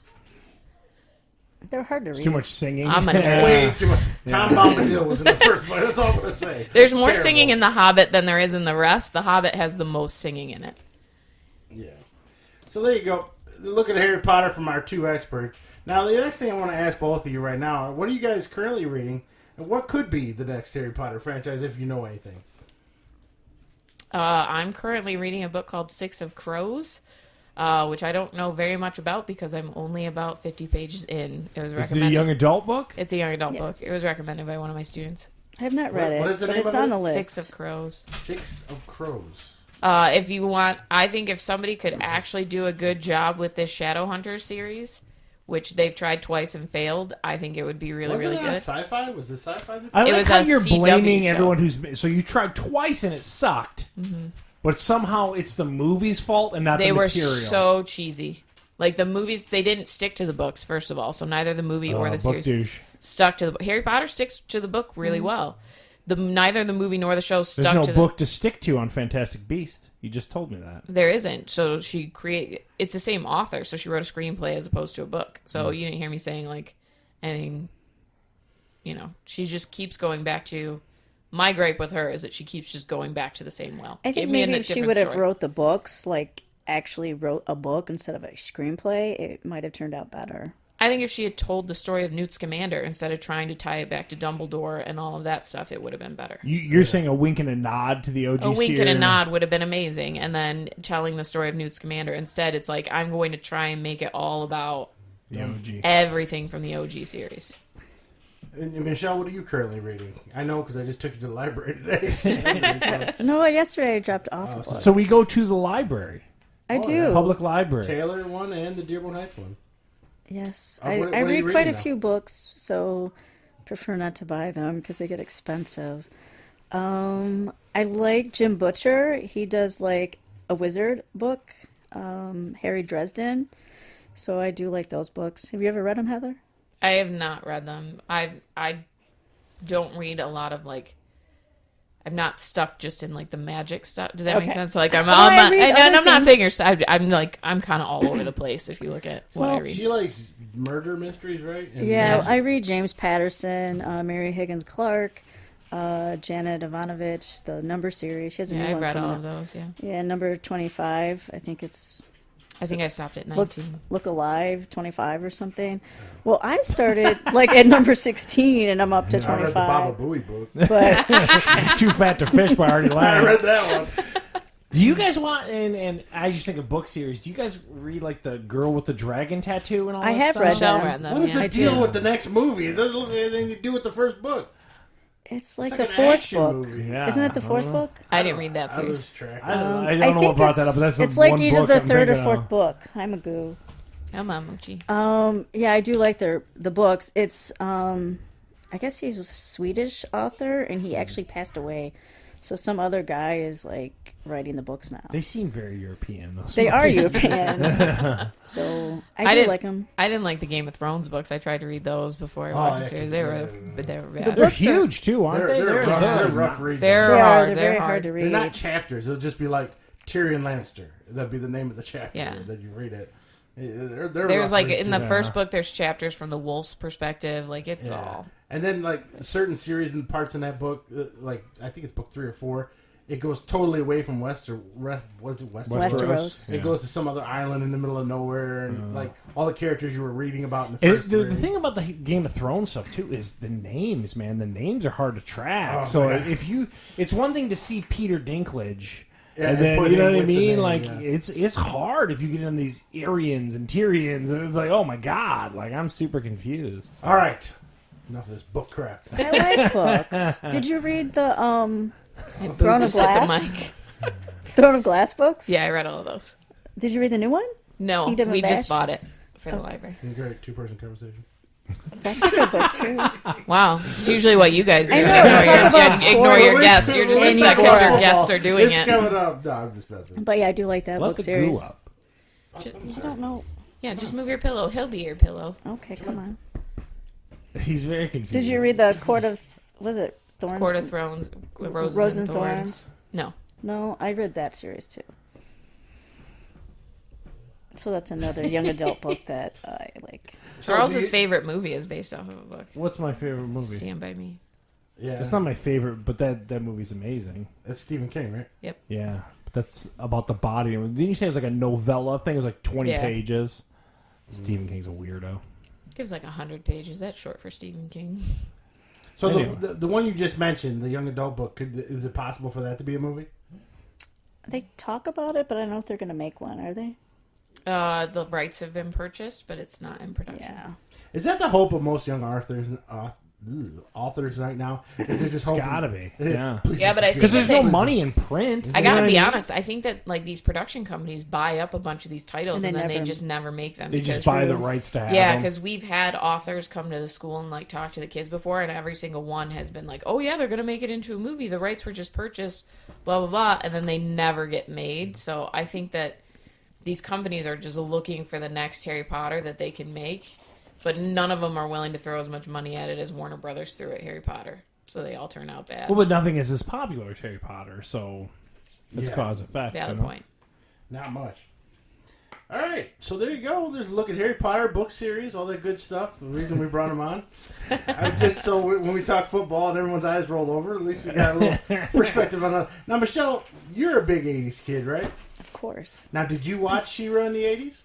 They're hard to read. Too much singing. I'm a nerd. Way too much. Tom Bombadil was in the first book. That's all I'm going to say. There's more Terrible. singing in The Hobbit than there is in the rest. The Hobbit has the most singing in it. Yeah. So there you go. Look at Harry Potter from our two experts. Now, the next thing I want to ask both of you right now, what are you guys currently reading, and what could be the next Harry Potter franchise if you know anything? I'm currently reading a book called Six of Crows, which I don't know very much about because I'm only about 50 pages in. It was Is it a recommended. young adult book? It's a young adult Yes. book. It was recommended by one of my students. I have not read What it, is the but name it's of on it? the list. Six of Crows. Six of Crows. If you want, I think if somebody could actually do a good job with this Shadowhunters series, which they've tried twice and failed, I think it would be really, Wasn't really it on good. Sci-Fi? Was it Sci-Fi? I It like was how a you're CW blaming show. everyone who's. So you tried twice and it sucked. Mm-hmm. But somehow it's the movie's fault and not They the were material. so cheesy. Like the movies, they didn't stick to the books, first of all. So neither the movie or the book series douche. stuck to the book. Harry Potter sticks to the book really well. Neither the movie nor the show There's stuck no to book to stick to on Fantastic Beast. You just told me that. There isn't. So it's the same author, so she wrote a screenplay as opposed to a book. So you didn't hear me saying like anything, she just keeps going back to My gripe with her is that she keeps just going back to the same well. I think maybe if she would have wrote the books, like actually wrote a book instead of a screenplay, it might have turned out better. I think if she had told the story of Newt Scamander instead of trying to tie it back to Dumbledore and all of that stuff, it would have been better. You're saying a wink and a nod to the OG series? A wink and a nod would have been amazing. And then telling the story of Newt Scamander. Instead, it's like, I'm going to try and make it all about the OG. Everything from the OG series. And Michelle, what are you currently reading? I know because I just took you to the library today. No, yesterday I dropped off a book. So we go to the library. I do. Yeah. Public library. Taylor one and the Dearborn Heights one. Yes. What I are you read quite a reading few books, so prefer not to buy them because they get expensive. I like Jim Butcher. He does like a wizard book, Harry Dresden. So I do like those books. Have you ever read them, Heather? I have not read them. I don't read a lot of like. I'm not stuck just in like the magic stuff. Does that make sense? So, like I'm not saying you're. I'm kind of all over the place if you look at what I read. She likes murder mysteries, right? And I read James Patterson, Mary Higgins Clark, Janet Ivanovich, the Number series. She has a new one. I've read all of those. Yeah. Yeah, number 25. I think I stopped at 19. Look Alive, 25 or something. Well, I started like at number 16, and I'm up to 25. I read the Baba Booey book. But Too Fat to Fish by Artie Lang. I read that one. Do you guys want, and I just think of book series, do you guys read like the Girl with the Dragon Tattoo and all that stuff? I have read Michelle them. read them. What is Yeah. the deal with the next movie? It doesn't look like anything to do with the first book. It's like It's the an fourth action book. movie. Yeah. Isn't it the fourth book? I didn't read that I series. lose track. I don't I know what think brought that up, but that's it's the like one either book the I'm third or thinking fourth of. book. I'm a goo. Come on, Moochie. Yeah, I do like the books. It's I guess he was a Swedish author, and he actually passed away. So some other guy is like writing the books now. They seem very European. They are European. So I do like them. I didn't like the Game of Thrones books. I tried to read those before I watched the series. They were bad. The They're books are- huge too, aren't they? They're rough reading. They're They're hard. very hard to read. They're not chapters. It'll just be like Tyrion Lannister. That'd be the name of the chapter that you read it. They're There's like in the Yeah. first book, there's chapters from the wolf's perspective. Like it's all. And then like certain series and parts in that book, like I think it's book 3 or 4, it goes totally away from what is it, Westeros. It goes to some other island in the middle of nowhere, and like all the characters you were reading about in the first The three. thing about the Game of Thrones stuff too is the names, man. The names are hard to track. Oh, So my God. it's one thing to see Peter Dinklage. Yeah, and then put you know him what I with the mean, name, like yeah. it's hard if you get in these Arians and Tyrians, and it's like, oh my god, like I'm super confused. All right, enough of this book crap. I like books. Did you read the My Throne boob of just hit the Glass? mic. Throne of Glass books? Yeah, I read all of those. Did you read the new one? No, Kingdom of we just Ash? bought it for the library. Great 2-person conversation. That's a good book too. Wow, it's usually what you guys do. I know, we talk about Ignore your sports. guests. You're just And upset you because your bore. guests are doing It's it. coming up. No, I'm just messing. But yeah, I do like that Let book the series. goo up. I don't know. Yeah, just move your pillow. He'll be your pillow. Okay, come on. He's very confused. Did you read the Court of Thorns? Court of Thrones, Roses Rose and and Thorns. No. No, I read that series too. So that's another young adult book that I like. Charles's favorite movie is based off of a book. What's my favorite movie? Stand By Me. Yeah, It's not my favorite, but that movie's amazing. That's Stephen King, right? Yeah, but that's about the body. Didn't you say it was like a novella thing? It was like 20 Yeah. pages. Stephen King's a weirdo. Gives like 100 pages. That's short for Stephen King. So Anyway. the one you just mentioned, the young adult book, is it possible for that to be a movie? They talk about it, but I don't know if they're going to make one. Are they? The rights have been purchased, but it's not in production. Yeah. Is that the hope of most young authors right now? Is it just It's hoping? gotta be. Yeah. Please, Yeah, but I think Because there's that no they- money in print. I You know gotta what be mean? honest. I think that like these production companies buy up a bunch of these titles And and, they then they never- just never make them. They just because- buy the rights to have Yeah, them. because we've had authors come to the school and like talk to the kids before, and every single one has been like, "Oh yeah, they're gonna make it into a movie. The rights were just purchased, blah blah blah," and then they never get made. So I think that these companies are just looking for the next Harry Potter that they can make, but none of them are willing to throw as much money at it as Warner Brothers threw at Harry Potter. So they all turn out bad. Well, but nothing is as popular as Harry Potter, so it's Yeah. cause effect. Valid you know? point. Not much. All right, so there you go. There's a look at Harry Potter book series, all that good stuff. The reason we brought him on, when we talk football and everyone's eyes roll over, at least we got a little perspective on that. Now, Michelle, you're a big '80s kid, right? Of course. Now, did you watch She-Ra in the '80s?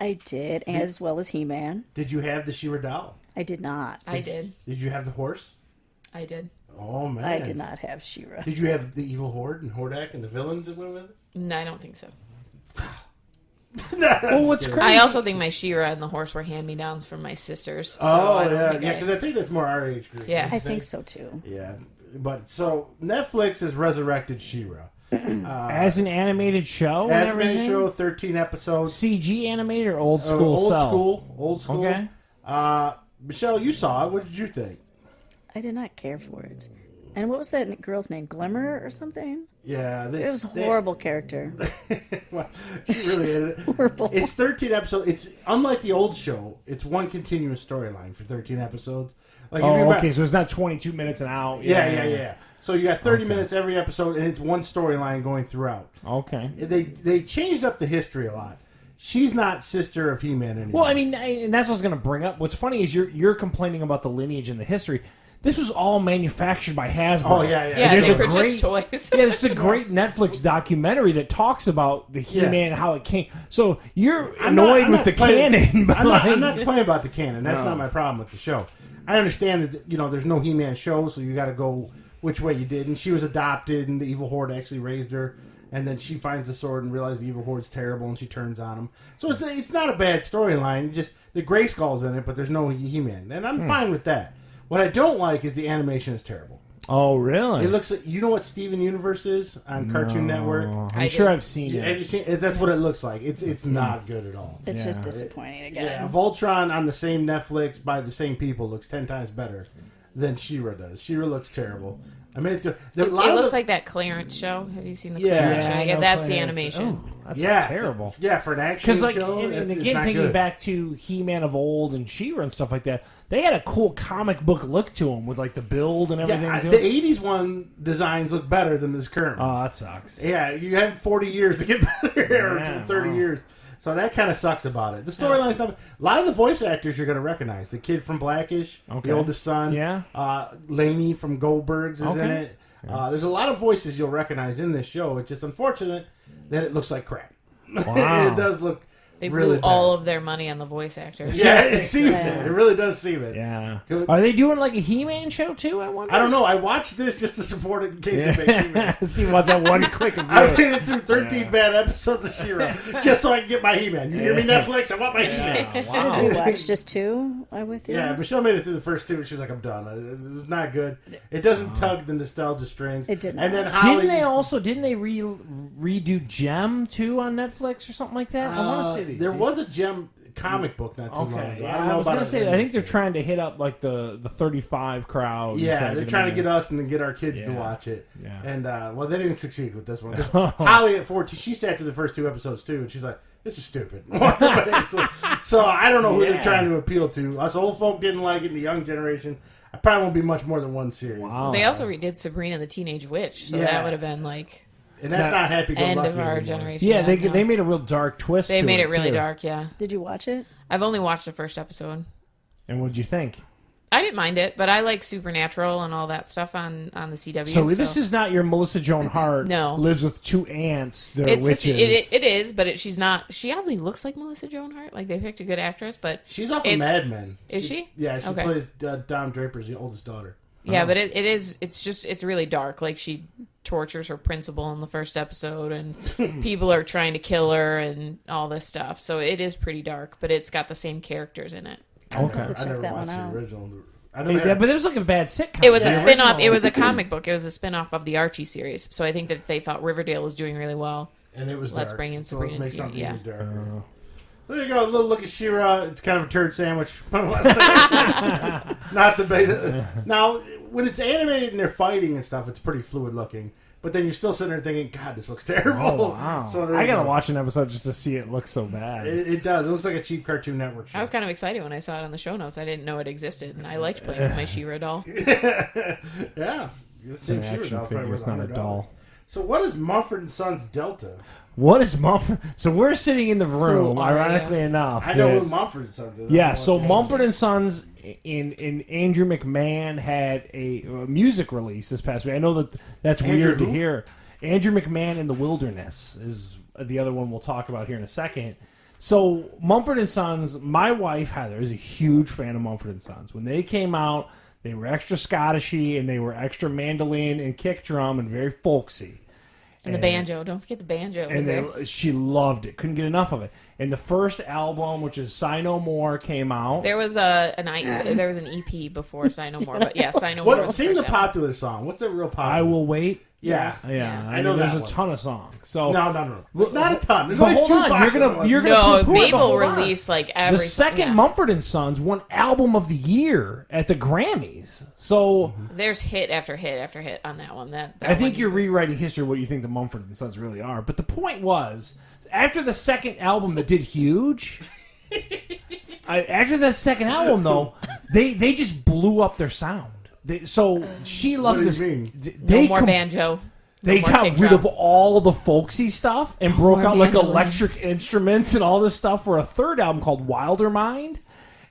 I did, as well as He-Man. Did you have the She-Ra doll? I did not. I did. Did you have the horse? I did. Oh man, I did not have She-Ra. Did you have the evil Horde and Hordak and the villains that went with it? No, I don't think so. Well, what's crazy? I also think my She-Ra and the horse were hand-me-downs from my sisters. So Oh I don't yeah, think because I think that's more our age group. Yeah. I think so too. Yeah, but so Netflix has resurrected She-Ra As an animated show, and animated everything? show, 13 episodes. CG animated or old school? Old school. Okay. Michelle, you saw it. What did you think? I did not care for it. And what was that girl's name? Glimmer or something? Yeah, It was a horrible character. Well, she really is. Horrible. It's 13 episodes. It's unlike the old show. It's one continuous storyline for 13 episodes. Like if you Oh, got- okay. So it's not 22 minutes and out. Yeah. So you got 30 Okay. minutes every episode, and it's one storyline going throughout. Okay. They changed up the history a lot. She's not sister of He-Man anymore. Well, I mean, and that's what I was going to bring up. What's funny is you're complaining about the lineage and the history. This was all manufactured by Hasbro. Oh, yeah. Yeah, There's they a were great- just toys. Yeah, it's a great Netflix documentary that talks about the He-Man and how it came. So you're annoyed with the canon, but I'm not complaining about the canon. That's not my problem with the show. I understand that there's no He-Man show, so you got to go which way you did. And she was adopted, and the evil Horde actually raised her. And then she finds the sword and realizes the evil Horde's terrible, and she turns on him. So it's not a bad storyline. Just the Grayskull's in it, but there's no He-Man, and I'm fine with that. What I don't like is the animation is terrible. Oh, really? It looks like what Steven Universe is on Cartoon Network. I'm sure I've seen it. Have you seen it? That's what it looks like. It's not good at all. It's Yeah. just disappointing again. Yeah, Voltron on the same Netflix by the same people looks 10 times better than She-Ra does. She-Ra looks terrible. I mean, It looks like that Clarence show. Have you seen the Yeah. Clarence show? I Yeah, know that's the Clarence. animation. Oh, that's yeah, terrible. Yeah, for an action Because like, show, and it's again, not thinking good. back to He-Man of old and She-Ra and stuff like that, they had a cool comic book look to them with like the build and everything. Yeah, to the it. ¡80s one designs look better than this current one. Oh, that sucks. Yeah, you had 40 years to get better, Yeah, or 30 wow. years. So that kind of sucks about it. The storyline stuff. A lot of the voice actors you're going to recognize. The kid from Blackish, Okay. the oldest son. Yeah. Laney from Goldbergs is in Okay. it. There's a lot of voices you'll recognize in this show. It's just unfortunate that it looks like crap. Wow. It does look They really blew all of their money on the voice actors. Yeah, it seems it. It really does seem it. Yeah. Good. Are they doing like a He-Man show too? I wonder. I don't know. I watched this just to support it in case it makes me mad. See what's that one click of I it. made it through 13 bad episodes of She-Ra just so I can get my He-Man. You hear me, Netflix? I want my He-Man. Wow. You watched just two? I'm with you. Yeah, Michelle made it through the first two, and she's like, "I'm done. It was not good. It doesn't tug the nostalgia strings." It did And then not. Holly, Didn't they redo Gem too on Netflix or something like that? I want to say they there did. was a Gem comic book not too long Okay, ago. yeah, don't know I was about gonna it say. in I think they're this. trying to hit up like the 35 crowd. Yeah, they're trying to get us. us and then get our kids to Yeah. watch it. Yeah. And well, they didn't succeed with this one. 'Cause Holly at 14, she sat through the first two episodes too, and she's like, "This is stupid." so I don't know who they're Yeah. trying to appeal to. Us old folk didn't like it. The young generation, I probably won't be much more than one series. Wow. They also redid Sabrina the Teenage Witch, so Yeah. that would have been like And that's That- not happy go end lucky of our anymore. generation. Yeah, no. they made a real dark twist. They to made it it really too. dark. Yeah, Did you watch it? I've only watched the first episode. And what'd you think? I didn't mind it, but I like Supernatural and all that stuff on the CW. So this is not your Melissa Joan Hart. No. Lives with two aunts. They're it's witches. it is, but she's not. She oddly looks like Melissa Joan Hart. Like they picked a good actress, but She's off of It's- Mad Men. is she? Yeah, she Okay. plays Dom Draper's oldest daughter. yeah, but it's really dark. Like she tortures her principal in the first episode, and people are trying to kill her and all this stuff. So it is pretty dark, but it's got the same characters in it. Okay. I check never that watched one out. the original. I Hey, know but it was like a bad sitcom. It was a Yeah, spin-off. original. It was a comic book. It was a spin-off of the Archie series. So I think that they thought Riverdale was doing really well. and it was Let's dark. bring in So let's Sabrina make too, something yeah. really dark. So there you go, a little look at She-Ra. It's kind of a turd sandwich. Not the beta. Now, when it's animated and they're fighting and stuff, it's pretty fluid looking. But then you're still sitting there thinking, God, this looks terrible. Oh, wow. So there I you gotta go. watch an episode just to see it look so bad. It does. It looks like a cheap Cartoon Network show. I was kind of excited when I saw it on the show notes. I didn't know it existed, and I liked playing with my She-Ra doll. Yeah. It's an action figure. It's not a doll. So what is Mumford & Sons Delta? What is Mumford? So we're sitting in the room, Who are ironically enough. I know who Mumford & Sons is. Yeah, so Mumford & Sons in Andrew McMahon had a music release this past week. I know that's weird to hear. Andrew McMahon in the Wilderness is the other one we'll talk about here in a second. So Mumford & Sons, my wife Heather is a huge fan of Mumford & Sons. When they came out, they were extra Scottishy and they were extra mandolin and kick drum and very folksy. And the banjo. Don't forget the banjo. And she loved it. Couldn't get enough of it. And the first album, which is Sigh No More, came out. There was an EP before Sigh No More, but yeah, Sigh No More. Sing the popular song. What's a real popular? I Will Wait. Yeah. I know there's a ton of songs. So no. Not a ton. There's but only hold two on, you're gonna no. poo-poo it, Babel released like every the second Mumford & Sons won Album of the Year at the Grammys. So there's hit after hit after hit on that one. I think you're rewriting history. What you think the Mumford & Sons really are. But the point was, after the second album that did huge. After that second album, though, they just blew up their sound. So she loves this. No more banjo. They got rid of all the folksy stuff and broke out like electric instruments and all this stuff for a third album called Wilder Mind.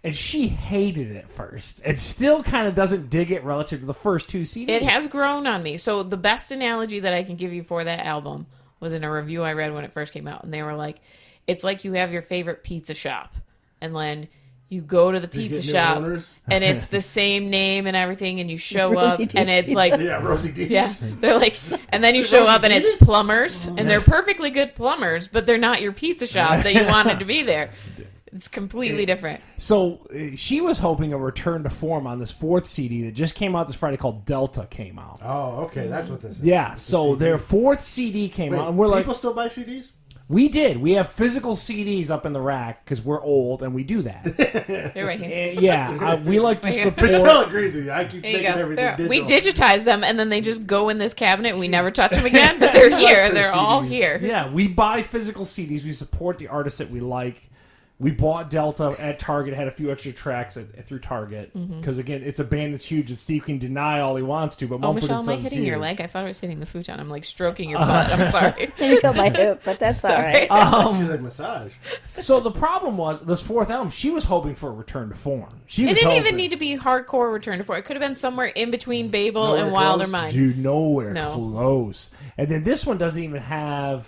And she hated it at first. And still kind of doesn't dig it relative to the first two CDs. It has grown on me. So the best analogy that I can give you for that album was in a review I read when it first came out. And they were like, it's like you have your favorite pizza shop. And then you go to the pizza shop, and it's the same name and everything, and you show up, and it's like... Yeah, Rosie D's. Yeah, they're like... And then you show up, and it's plumbers, and they're perfectly good plumbers, but they're not your pizza shop that you wanted to be there. It's completely different. So she was hoping a return to form on this fourth CD that just came out this Friday called Delta came out. Oh, okay, that's what this is. Yeah, so their fourth CD came out, and we're like... People still buy CDs? We did. We have physical CDs up in the rack because we're old and we do that. They're right here. We like to support. Michelle agrees with you. I keep making everything digital. We digitize them and then they just go in this cabinet and we never touch them again. But they're here. They're all here. Yeah, we buy physical CDs. We support the artists that we like. We bought Delta at Target, had a few extra tracks through Target. Because, again, it's a band that's huge and Steve can deny all he wants to. But Michelle, am I hitting your leg? I thought I was hitting the futon. I'm like stroking your butt. I'm sorry. You got my hip, but that's all right. She's like massage. So the problem was, this fourth album, she was hoping for a return to form. It didn't even need to be hardcore return to form. It could have been somewhere in between Babel and Wilder Mind. Dude, nowhere close. And then this one doesn't even have...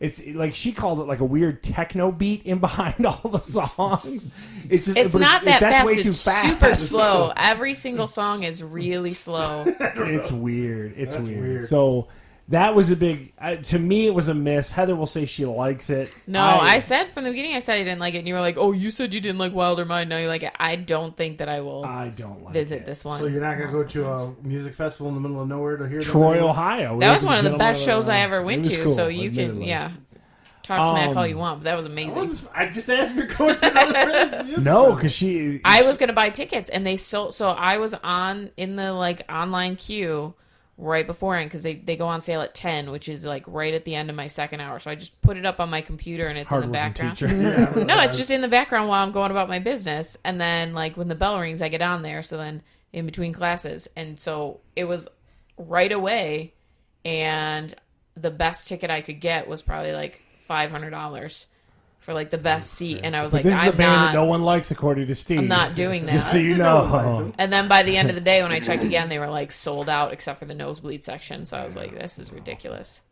It's like she called it like a weird techno beat in behind all the songs. It's not that fast. It's fast. Super slow. Every single song is really slow. It's weird. That's weird. Weird. So that was a big... to me, it was a miss. Heather will say she likes it. No, I said from the beginning, I said I didn't like it. And you were like, oh, you said you didn't like Wilder Mind. Now you like it. I don't think that I will visit this one. So you're not going to go to a music festival in the middle of nowhere to hear Troy, Ohio. That was one of the best shows I ever went to. Cool, so you can, talk smack all you want, but that was amazing. I just asked if you're going to another music No, because I was going to buy tickets, and they sold. So I was in the online queue right beforehand because they go on sale at 10, which is like right at the end of my second hour. So I just put it up on my computer, and it's in the background. No, it's just in the background while I'm going about my business, and then like when the bell rings, I get on there. So then in between classes, and so it was right away, and the best ticket I could get was probably like $500 for like the best seat, and I was like, "This is a band that no one likes, according to Steve." I'm not doing that. Just so you know. And then by the end of the day, when I checked again, they were like sold out except for the nosebleed section. So I was like, "This is ridiculous."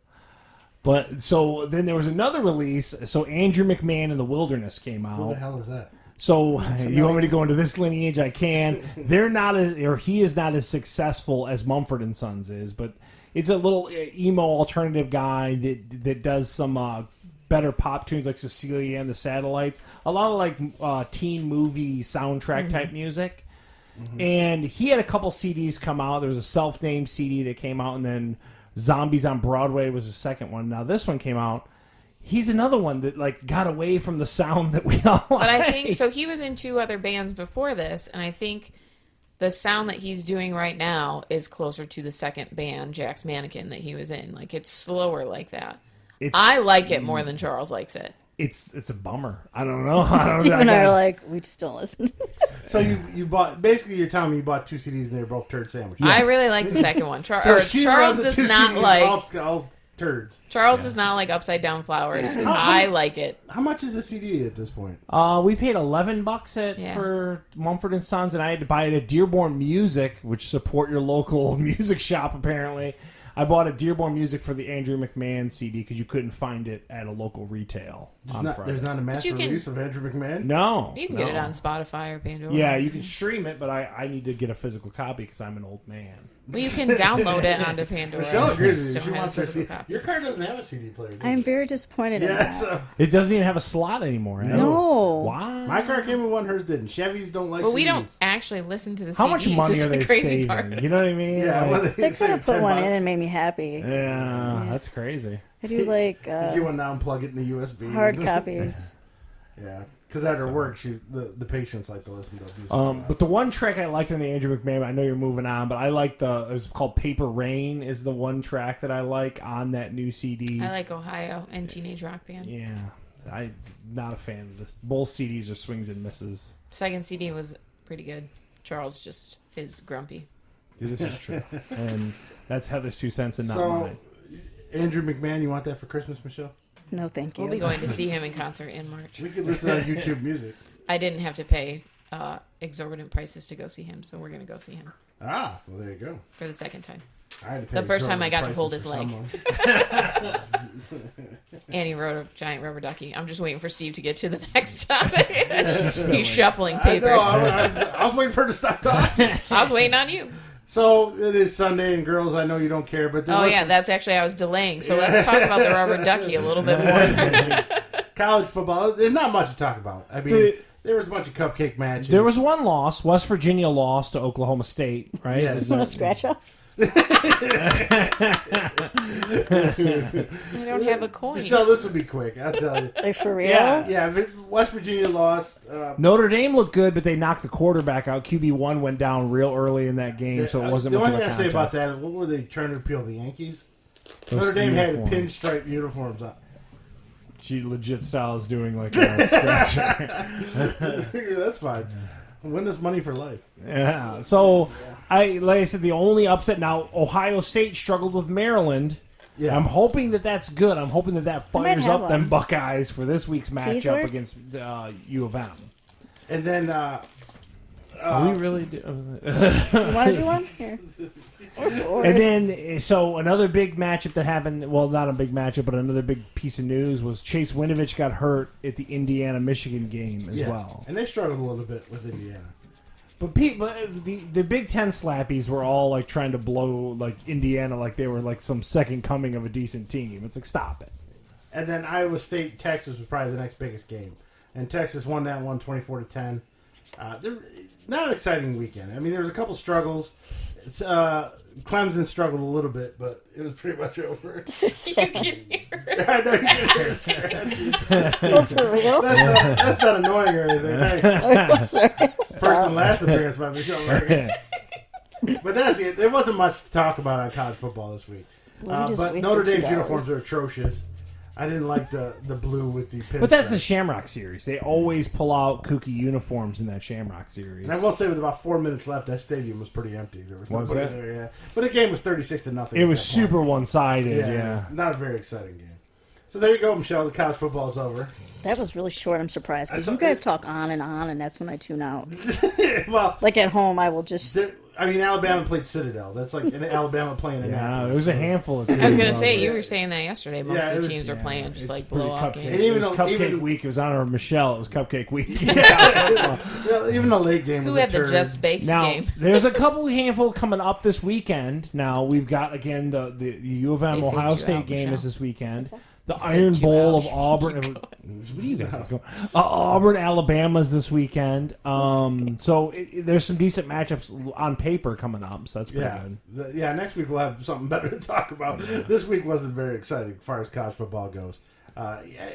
But so then there was another release. So Andrew McMahon in the Wilderness came out. Who the hell is that? So you want me to go into this lineage? I can. He is not as successful as Mumford & Sons is, but it's a little emo alternative guy that does some better pop tunes like Cecilia and the Satellites. A lot of like teen movie soundtrack type music. And he had a couple CDs come out. There was a self-named CD that came out, and then Zombies on Broadway was the second one. Now this one came out. He's another one that like got away from the sound that we all like. But I think so. He was in 2 other bands before this, and I think the sound that he's doing right now is closer to the second band, Jack's Mannequin, that he was in. Like it's slower like that. I like it more than Charles likes it. It's a bummer. I don't know. Steve and I are like, we just don't listen. So you bought, basically you're telling me you bought 2 CDs and they're both turd sandwiches. I really like the second one. Charles does not like... turds. Charles is not like upside down flowers. I like it. How much is a CD at this point? We paid $11 for Mumford and Sons, and I had to buy it at Dearborn Music, which support your local music shop apparently. I bought a Dearborn Music for the Andrew McMahon CD because you couldn't find it at a local retail on Friday. There's not a mass release of Andrew McMahon? No. You can get it on Spotify or Pandora. Yeah, you can stream it, but I need to get a physical copy because I'm an old man. Well, you can download it onto Pandora. Michelle agrees with you. Just She don't have wants her physical CD. copy. Your car doesn't have a CD player, does I'm it? very disappointed in that. So It doesn't even have a slot anymore. Eh? No. Why? my car came with one, hers didn't. Chevys don't like But CDs. we don't actually listen to the How CDs. much money It's are the they crazy saving? part. You know what I mean? Yeah, Like, well, They could save have put one in $10. and made me happy. yeah, that's crazy. I do like You want to unplug it in the USB. hard copies. Yeah, because at her work, the patients like to listen to music. But the one trick I liked in the Andrew McMahon, I know you're moving on, but I like it was called Paper Rain is the one track that I like on that new CD. I like Ohio and Teenage Rock Band. Yeah, I'm not a fan of this. Both CDs are swings and misses. Second CD was pretty good. Charles just is grumpy. This is true. And that's Heather's 2 cents and not So, mine. Andrew McMahon, you want that for Christmas, Michelle? No, thank you. We'll be going to see him in concert in March. We could listen on YouTube Music. I didn't have to pay exorbitant prices to go see him, so we're going to go see him Ah, well, there you go. for the second time. I had to pay The first time I got to exorbitant hold his prices leg. for someone. And he rode a giant rubber ducky. I'm just waiting for Steve to get to the next topic. He's shuffling I papers. know, I was waiting for her to stop talking. I was waiting on you. So, it is Sunday, and girls, I know you don't care, but there Oh, was yeah, some that's actually, I was delaying. So let's talk about the rubber ducky a little bit more. college football. There's not much to talk about. I mean, there was a bunch of cupcake matches. There was one loss. West Virginia lost to Oklahoma State, right? Yes. Is Want that- to scratch off? I don't have a coin. Michelle, this will be quick, I'll tell you. Like, for real? Yeah, but West Virginia lost. Notre Dame looked good, but they knocked the quarterback out. QB1 went down real early in that game, so it wasn't the much only of thing a I say about contest. that, what were they trying to appeal, the Yankees? Those Notre Dame had uniforms. pinstripe uniforms on. She legit style is doing like a scratch. Yeah, that's fine. Win this money for life. Yeah. So like I said, the only upset now. Ohio State struggled with Maryland. Yeah. I'm hoping that that's good. I'm hoping that might fires have up them one. Buckeyes for this week's matchup work? against U of M. And then Are we really? You want to do one? Here. And then, so another big matchup that happened, well, not a big matchup, but another big piece of news was Chase Winovich got hurt at the Indiana-Michigan game as well. And they struggled a little bit with Indiana. But the Big Ten slappies were all like trying to blow like Indiana like they were like some second coming of a decent team. It's like, stop it. And then Iowa State, Texas was probably the next biggest game. And Texas won that one 24-10. Not an exciting weekend. I mean, there was a couple struggles. Clemson struggled a little bit, but it was pretty much over. You can hear us. I know you can hear it scratching. Oh, for real? That's not annoying or anything. Thanks. I'm sorry. First and last appearance by Michelle Markey. But that's it. There wasn't much to talk about on college football this week. Well, we just But wasted Notre Dame's $2. uniforms are atrocious. I didn't like the blue with the pinstripes. But that's the Shamrock series. They always pull out kooky uniforms in that Shamrock series. And I will say, with about 4 minutes left, that stadium was pretty empty. There was Was nobody it? there. Yeah, but the game was 36-0. It was super one-sided, yeah. Not a very exciting game. So there you go, Michelle. The college football's over. That was really short. I'm surprised because I you thought- guys talk on, and that's when I tune out. Well, Like at home, I will just. Alabama played Citadel. That's like an Alabama playing Yeah, Annapolis. there was a handful of teams. I was going to say, you were saying that yesterday. Most Yeah, of it the was- teams are playing just It's like pretty blow-off cupcake. games. And even It was though- Cupcake even- Week. It was on Michelle. It was Cupcake Week. Yeah, even the late game Who was had a the turd. just baked Now, game? there's a couple handful coming up this weekend. Now, we've got, again, the U of M They Ohio faked you State out, game Michelle. is this weekend. The faked Iron you Bowl out. of Auburn. What do you guys think? Auburn, Alabama's this weekend. So there's some decent matchups on paper coming up, so that's pretty good. Next week we'll have something better to talk about. This week wasn't very exciting as far as college football goes.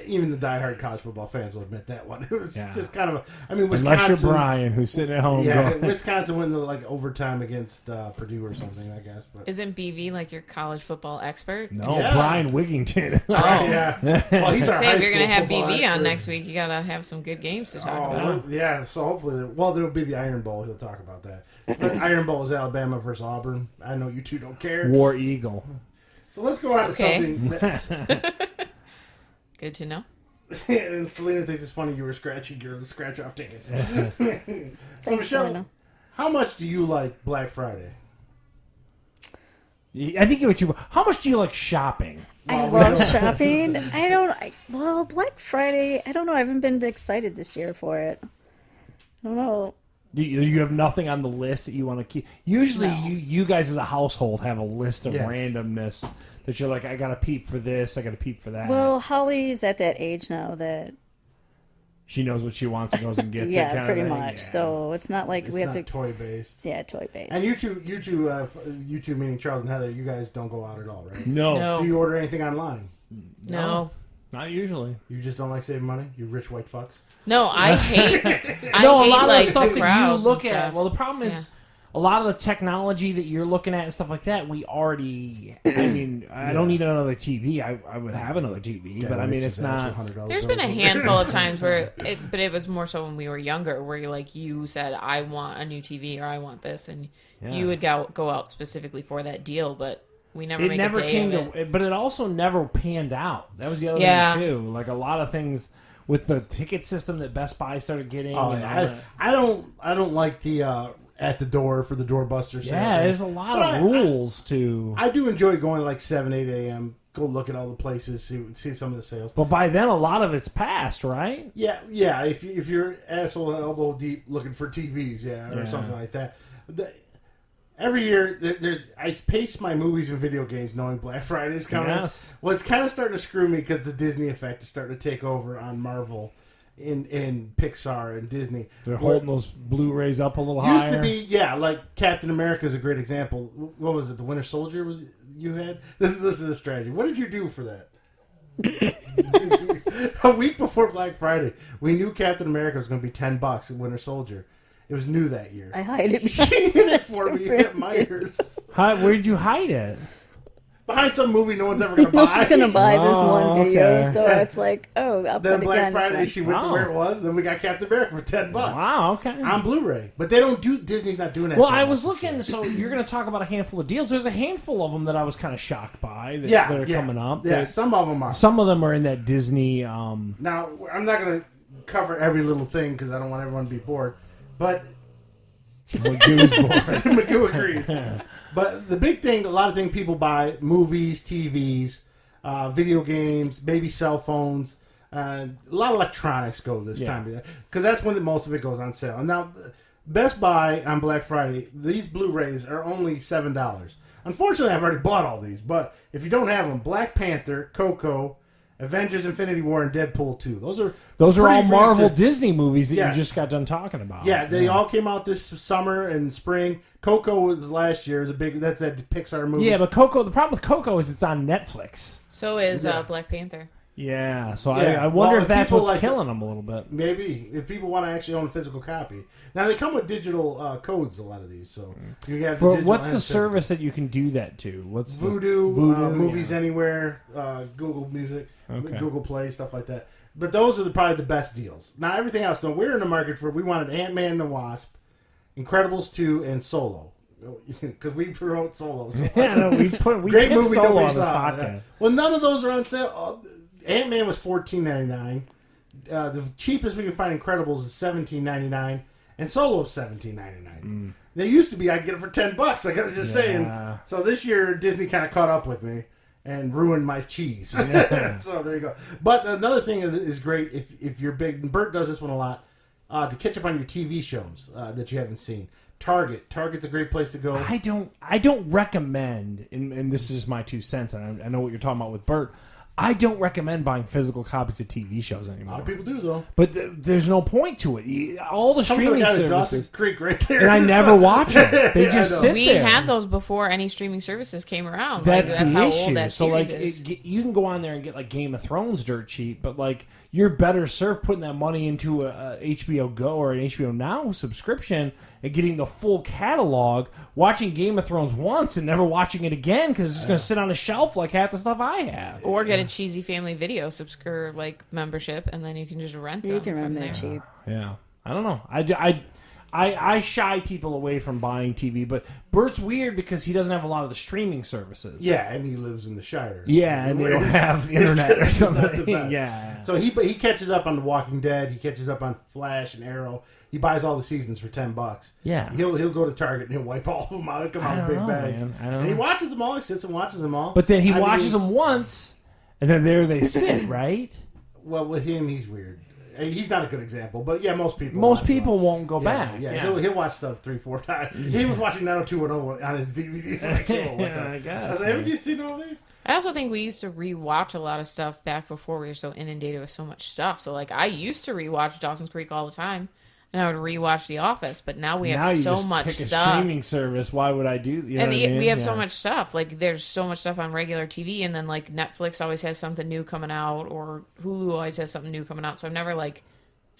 Even the diehard college football fans will admit that one. It was just kind of Wisconsin. Unless you're Brian, who's sitting at home going... Wisconsin went into like overtime against Purdue or something, I guess. But Isn't BV like your college football expert? No, Yeah. Brian Wigington. Oh. yeah, well, he's our Say high if you're going to school have football BV on expert. next week, you got to have some good games to talk about. Well, yeah, so hopefully, there'll be the Iron Bowl. He'll talk about that. But Iron Bowl is Alabama versus Auburn. I know you two don't care. War Eagle. So let's go on to something. Good to know. And Selena thinks it's funny you were scratching your scratch-off tickets. So, Michelle, Selena. how much do you like Black Friday? I think what you. How much do you like shopping? I love shopping. Well, Black Friday, I don't know. I haven't been excited this year for it. I don't know. You have nothing on the list that you want to keep. Usually, No. you guys as a household have a list of Yes. randomness that you're like, I got to peep for this, I got to peep for that. Well, Holly's at that age now that She knows what she wants and goes and gets it. yeah, kind pretty of thing. much. Yeah. So it's not like It's we have not to. toy-based. Yeah, toy based. And you two, meaning Charles and Heather, you guys don't go out at all, right? No, No. Do you order anything online? No. not usually. You just don't like saving money? You rich white fucks? No, I hate. I No, hate, a lot like, of the stuff the that you crowds look and at. stuff. Well, the problem is a lot of the technology that you're looking at and stuff like that. We already. I mean, I don't need another TV. I would have another TV, but I mean, it's not. There's been a handful of times where, but it was more so when we were younger, where you said, "I want a new TV" or "I want this," and you would go out specifically for that deal. But we never It make never a day came of it. to, but it also never panned out. That was the other Yeah. thing too. Like a lot of things with the ticket system that Best Buy started getting. Oh, and all yeah. that. I don't like the at the door for the doorbuster. Yeah, there's a lot But of rules to. I do enjoy going like 7, 8 a.m. Go look at all the places, see some of the sales. But by then, a lot of it's past, right? Yeah. If you're asshole elbow deep looking for TVs, or something like that. Every year, I pace my movies and video games knowing Black Friday is coming. Yes. Well, it's kind of starting to screw me because the Disney effect is starting to take over on Marvel, in Pixar and Disney. They're holding those Blu-rays up a little Used higher. to be, like Captain America is a great example. What was it? The Winter Soldier was you had? This is a strategy. What did you do for that? A week before Black Friday, we knew Captain America was going to be $10 at Winter Soldier. It was new that year. I hide it. She hid it for me at Myers. Where'd you hide it? Behind some movie no one's ever going to No buy. one's gonna buy this Oh, one video, okay. so it's like, oh, I'll Then put it Black down this Friday, one. she went to Wow. where it was. Then we got Captain America for $10 Wow, okay. on Blu-ray. But they don't do. Disney's not doing that. Well, that I much. was looking. So you're going to talk about a handful of deals. There's a handful of them that I was kind of shocked by that are coming up. Yeah, some of them are. Some of them are in that Disney. Now, I'm not going to cover every little thing because I don't want everyone to be bored. But Magoo's board. Magoo agrees. But the big thing, a lot of things people buy: movies, TVs, video games, maybe cell phones. A lot of electronics go this time because that's when most of it goes on sale. And now, Best Buy on Black Friday, these Blu-rays are only $7. Unfortunately, I've already bought all these. But if you don't have them, Black Panther, Coco, Avengers: Infinity War, and Deadpool 2. Those are all pretty Marvel recent. Disney movies that Yes. you just got done talking about. Yeah, they all came out this summer and spring. Coco was last year. That's that Pixar movie. Yeah, but Coco. The problem with Coco is it's on Netflix. So is Black Panther. Yeah, so Yeah, I wonder well, if that's people what's like killing them a little bit. Maybe if people want to actually own a physical copy. Now they come with digital codes. A lot of these, so you have. For digital what's and the physical. service that you can do that to? What's Voodoo, Voodoo, Movies yeah. Anywhere, Google Music, Okay. Google Play, stuff like that. But those are probably the best deals. Now everything else, though, we're in the market for. We wanted Ant-Man and the Wasp, Incredibles 2, and Solo. Because we promote Solo. So Yeah, no, we great pimp movie Solo nobody on this saw. podcast. Well, none of those are on sale. Ant-Man was $14.99. The cheapest we can find Incredibles is $17.99, and Solo's $17.99. They used to be I'd get it for $10. Like I was just saying. So this year Disney kind of caught up with me and ruined my cheese. So there you go. But another thing is great if you're big. And Bert does this one a lot to catch up on your TV shows that you haven't seen. Target's a great place to go. I don't recommend, and this is just my 2 cents, and I know what you're talking about with Bert. I don't recommend buying physical copies of TV shows A anymore. lot of people do though. But there's no point to it. All the streaming Dawson services, Creek right there. and I never watch them. They Yeah, just I know. sit We there. had those before any streaming services came around. That's that's the how issue. old that So like, series is. you can go on there and get like Game of Thrones dirt cheap, but like you're better served putting that money into a HBO Go or an HBO Now subscription and getting the full catalog, watching Game of Thrones once and never watching it again because it's just going to sit on a shelf like half the stuff I have. Or get a cheesy family video membership, and then you can just rent them You can from run there. that cheap. Yeah, I don't know. I shy people away from buying TV, but Bert's weird because he doesn't have a lot of the streaming services. Yeah, and he lives in the Shire. Yeah, and they don't have internet or something. Yeah. So he catches up on The Walking Dead. He catches up on Flash and Arrow. He buys all the seasons for $10. Yeah. He'll go to Target and he'll wipe all of them out. Come out in big bags. Man. I don't And know. he watches them all. He sits and watches them all. But then he watches them once, and then there they sit, right? Well, with him, he's weird. He's not a good example, but yeah, most people. Most people won't go back. Yeah. He'll watch stuff 3-4 times. He was watching 90210 on his DVDs when I came over one time. I guess. I was like, haven't you seen all these? I also think we used to rewatch a lot of stuff back before we were so inundated with so much stuff. So, like, I used to rewatch Dawson's Creek all the time, and I would rewatch The Office. But now we have Now you so just much pick stuff. A streaming service. Why would I do? You know And what I mean? we have so much stuff. Like, there's so much stuff on regular TV, and then, like, Netflix always has something new coming out, or Hulu always has something new coming out. So I'm never, like,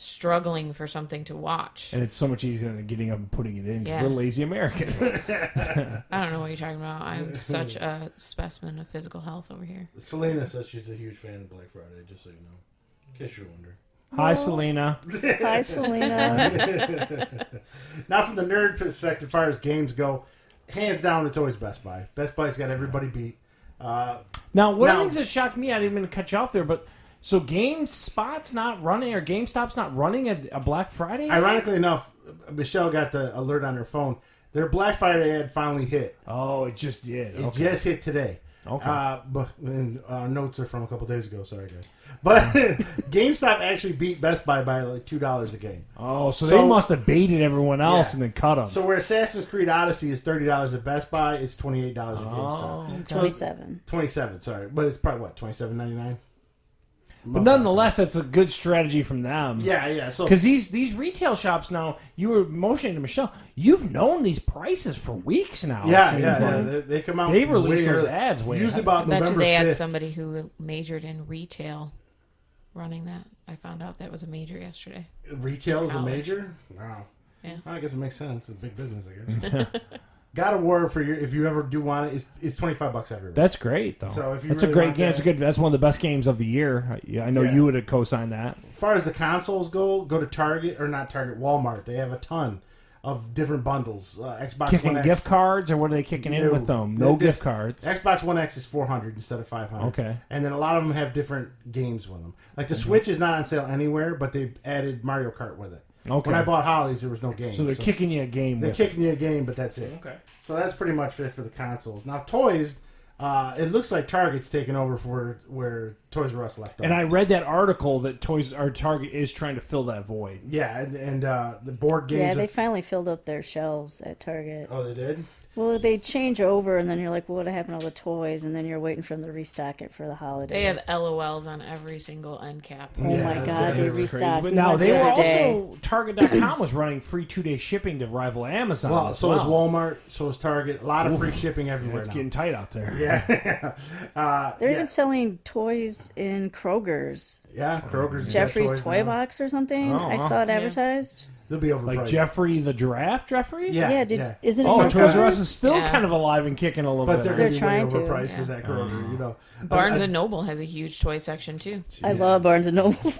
struggling for something to watch. And it's so much easier than getting up and putting it in. Yeah. We're lazy Americans. I don't know what you're talking about. I'm such a specimen of physical health over here. Selena says she's a huge fan of Black Friday, just so you know. In case you're wondering. Hi, Selena. Hi, Selena. Now, from the nerd perspective, as far as games go, hands down, it's always Best Buy. Best Buy's got everybody beat. Now, one of the things that shocked me, I didn't mean to cut you off there, but so GameSpot's not running, or GameStop's not running a Black Friday? Ironically enough, Michelle got the alert on her phone. Their Black Friday ad finally hit. Oh, it just did. It just hit today. Okay. But notes are from a couple days ago. Sorry, guys. But GameStop actually beat Best Buy by like $2 a game. Oh, so they must have baited everyone else and then cut them. So where Assassin's Creed Odyssey is $30 at Best Buy, it's $28 at GameStop. Okay. 27. 27, sorry. But it's probably, what, $27.99? But nonetheless, that's a good strategy from them. Yeah. So Because these retail shops now, you were motioning to Michelle, you've known these prices for weeks now. They come out. They release way those early. ads way Usually ahead. about I bet you November they 5th. had somebody who majored in retail running that. I found out that was a major yesterday. Retail is a College. major? Wow. Yeah. I guess it makes sense. It's a big business, I guess. God of War, if you ever do want it, it's $25 everywhere. That's great, though. So if you that's really a great want game. that- That's one of the best games of the year. I know you would have co-signed that. As far as the consoles go to Target, or not Target, Walmart. They have a ton of different bundles. Xbox Kicking One X. gift cards, or what are they kicking in with them? No gift cards. Xbox One X is $400 instead of $500. Okay. And then a lot of them have different games with them. Like the Switch is not on sale anywhere, but they added Mario Kart with it. Okay. When I bought Holly's, there was no game. So they're kicking you a game. They're with kicking you a game, but that's it. Okay. So that's pretty much it for the consoles. Now, toys, it looks like Target's taking over for where Toys R Us left off. And I read that article that Target is trying to fill that void. Yeah, and the board games. Yeah, they finally filled up their shelves at Target. Oh, they did? Well, they change over, and then you're like, well, what happened to all the toys? And then you're waiting for them to restock it for the holidays. They have LOLs on every single end cap. Oh my God, they It's restocked. But We now went they the were other day. also Target.com was running free 2-day shipping to rival Amazon. Well, as so is well. Walmart, so is Target. A lot of free shipping everywhere It's now. getting tight out there. Yeah. They're even selling toys in Kroger's. Yeah, Kroger's. got Jeffrey's toys Toy now. Box or something. Oh, I wow. saw it advertised. They'll be overpriced. Like Jeffrey the Giraffe, Jeffrey? Yeah. Isn't it Oh, on Toys R Us Kroger's? is still Yeah. kind of alive and kicking a little But bit. they're huh? going to be way trying to, overpriced yeah. at that Kroger, you know. Barnes and Noble has a huge toy section too. I love Barnes and Nobles.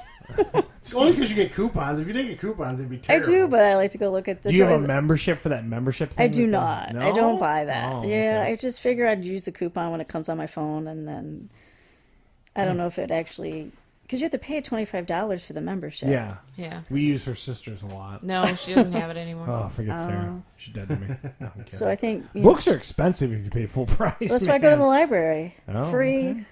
Only because you get coupons. If you didn't get coupons, it'd be I terrible. do, but I like to go look at the Do you have toys. a membership for that membership thing? I do not. No? I don't buy that. Oh, Yeah, okay. I just figure I'd use the coupon when it comes on my phone, and then I don't know if it actually, because you have to pay $25 for the membership. Yeah. Yeah. We use her sisters a lot. No, she doesn't have it anymore. Oh, forget Sarah. She's dead to me. No, I'm kidding. So I think Books are expensive if you pay full price. that's why I go to man. the library. Oh, Free. okay.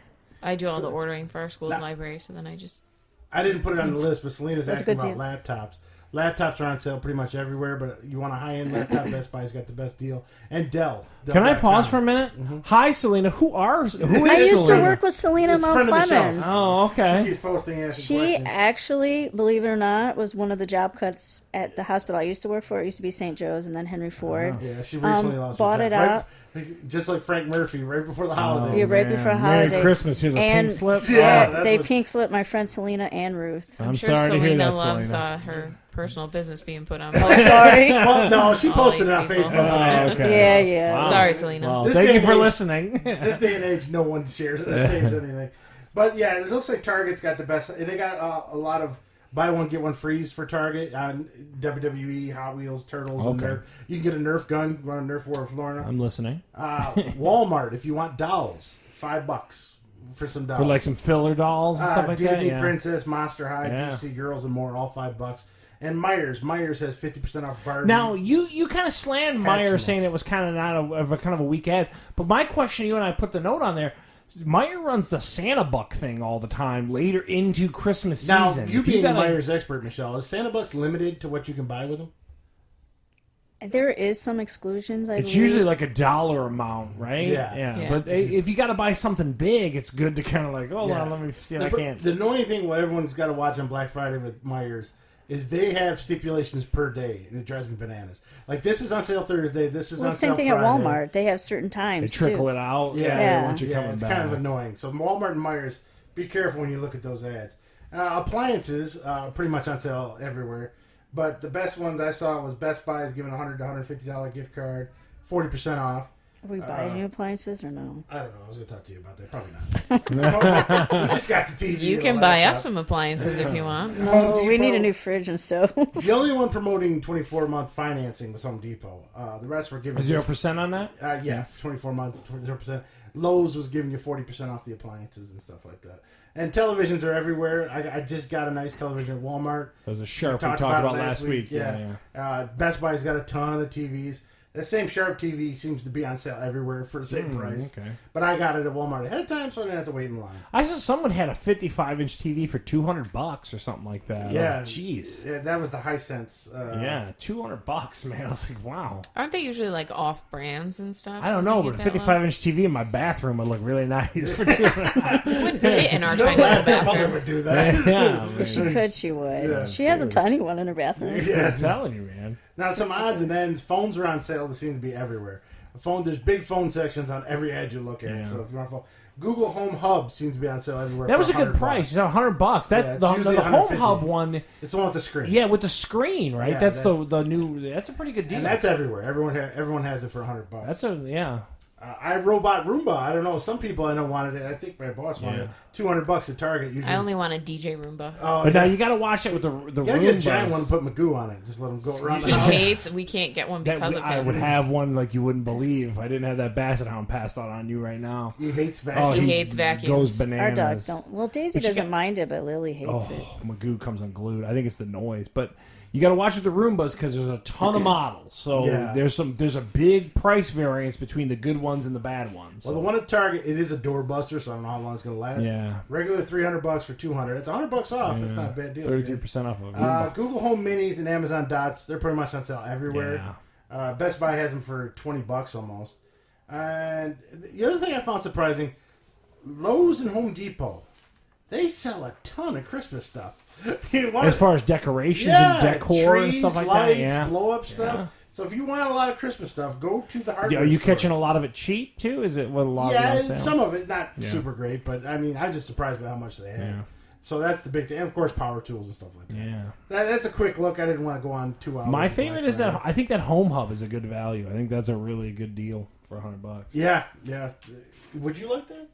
I do all the ordering for our school's library, so then I just I didn't put it on the list, but Selena's That's a asking good about laptops. Laptops are on sale pretty much everywhere, but you want a high-end laptop, Best Buy's got the best deal. And Dell. Can I pause for a minute? Hi, Selena. Who is Selena? I used to work with Selena It's a Mount friend of Clemens. Michelle's. Oh, She okay. keeps posting, asking She questions. actually, believe it or not, was one of the job cuts at the hospital I used to work for. It used to be St. Joe's and then Henry Ford. Yeah, she recently lost bought her it job. up. Just like Frank Murphy, right before the holidays. Yeah, right man. before Merry holidays. Christmas. Here's a And- pink slip. Yeah. Oh, that's They what- pink slipped my friend Selena and Ruth. I'm sure sorry to hear Selena that, loves Selena. her personal business being put on. Oh, sorry. Well, no, she All posted it these on people. Facebook. Oh, okay. Yeah. Sorry, Selena. Well, This thank day you and for age- listening. This day and age, no one saves anything. But yeah, it looks like Target's got the best. And they got a lot of buy one get one freeze for Target on WWE, Hot Wheels, Turtles, and Okay. Nerf. You can get a Nerf gun. Run a Nerf War of Florida. I'm listening. Walmart, if you want dolls, $5 for some dolls. For like some filler dolls and stuff like that. Disney Yeah. Princess, Monster High, Yeah. DC Girls, and more, all $5. And Myers has 50% off Barbie. Now you kind of slammed Meyer Hatchimals. saying it was kind of not a kind of a weak ad, but my question, you and I put the note on there. Meyer runs the Santa Buck thing all the time later into Christmas now season. you If being a gotta- Myers expert, Michelle, is Santa Bucks limited to what you can buy with them? There is some exclusions. I It's believe. usually like a dollar amount, right? Yeah. But if you got to buy something big, it's good to kind of like, hold Yeah. on, let me see if I can't. The annoying thing, what everyone's got to watch on Black Friday with Myers, is they have stipulations per day, and it drives me bananas. Like, this is on sale Thursday, this is Well, on same sale thing Friday. at Walmart. They have certain They times trickle too. it out. Yeah. once you're Yeah, coming it's back. kind of annoying. So Walmart and Myers, be careful when you look at those ads. Appliances, pretty much on sale everywhere. But the best ones I saw was Best Buy is giving a $100 to $150 gift card, 40% off. Are we buying new appliances or no? I don't know. I was going to talk to you about that. Probably not. We just got the TV. You and can the buy laptop. us some appliances if you want. No, we need Depot. a new fridge and stove. The only one promoting 24-month financing was Home Depot. The rest were giving 0% on that? Yeah, 24 months, 0%. Lowe's was giving you 40% off the appliances and stuff like that. And televisions are everywhere. I just got a nice television at Walmart. Those are sharp. We Talked talked about it last week. Yeah. Best Buy's got a ton of TVs. The same Sharp TV seems to be on sale everywhere for the same price. Okay. But I got it at Walmart ahead of time, so I didn't have to wait in line. I saw someone had a 55-inch TV for $200 or something like that. Yeah. Jeez. Yeah, that was the Hisense. Yeah, $200, man. I was like, wow. Aren't they usually like off brands and stuff? I don't know, When but you a get that low? 55-inch TV in my bathroom would look really nice for $200. It wouldn't fit in our No tiny little laughing mother bathroom. would do that. Yeah, If she could, she would. Yeah, she has a tiny one in her bathroom. Yeah. I'm telling you, man. Now, some odds and ends. Phones are on sale. They seem to be everywhere. There's big phone sections on every ad you look at. Yeah. So if you want a phone, Google Home Hub seems to be on sale everywhere. That was a for good price. It's $100. That's Yeah, it's the usually Home 150. Hub one. It's the one with the screen. Yeah, with the screen, right? Yeah, that's that's- the new. That's a pretty good deal. And that's everywhere. Everyone has it for $100. That's a yeah. iRobot Roomba. I don't know. Some people I know wanted it. I think my boss wanted it. $200 at Target. Usually. I only want a DJ Roomba. Oh, But yeah. now you got to watch it with the You gotta get a giant Roombas. one and put Magoo on it. Just let him go around the He house. hates. We can't get one because of I him. would have one like you wouldn't believe. I didn't have that basset hound passed out on you right now. He hates Oh, vacuums. He hates vacuums. Goes bananas. Our dogs don't. Well, Daisy But you doesn't got- mind it, but Lily hates it. Oh, Magoo comes unglued. I think it's the noise, but you got to watch with the Roombas because there's a ton of models. So Yeah. there's a big price variance between the good ones and the bad ones. Well, the one at Target, it is a doorbuster, so I don't know how long it's going to last. Yeah. Regular $300 for $200. It's $100 off. It's not a bad deal. 33% off of Roomba. Google Home Minis and Amazon Dots, they're pretty much on sale everywhere. Best Buy has them for $20 almost. And the other thing I found surprising, Lowe's and Home Depot, they sell a ton of Christmas stuff. You want As far as decorations and decor trees, and stuff like lights, that, yeah. blow up stuff. Yeah. So if you want a lot of Christmas stuff, go to the hardware Are you store. catching a lot of it cheap too? Is it what a lot Yeah, of it on sale? some of it not Yeah. super great, but I mean, I'm just surprised by how much they have. Yeah. So that's the big thing, and of course, power tools and stuff like that. Yeah. That's a quick look. I didn't want to go on 2 hours. My of favorite Black is that Friday. I think that Home Hub is a good value. I think that's a really good deal for $100. Yeah. Would you like that?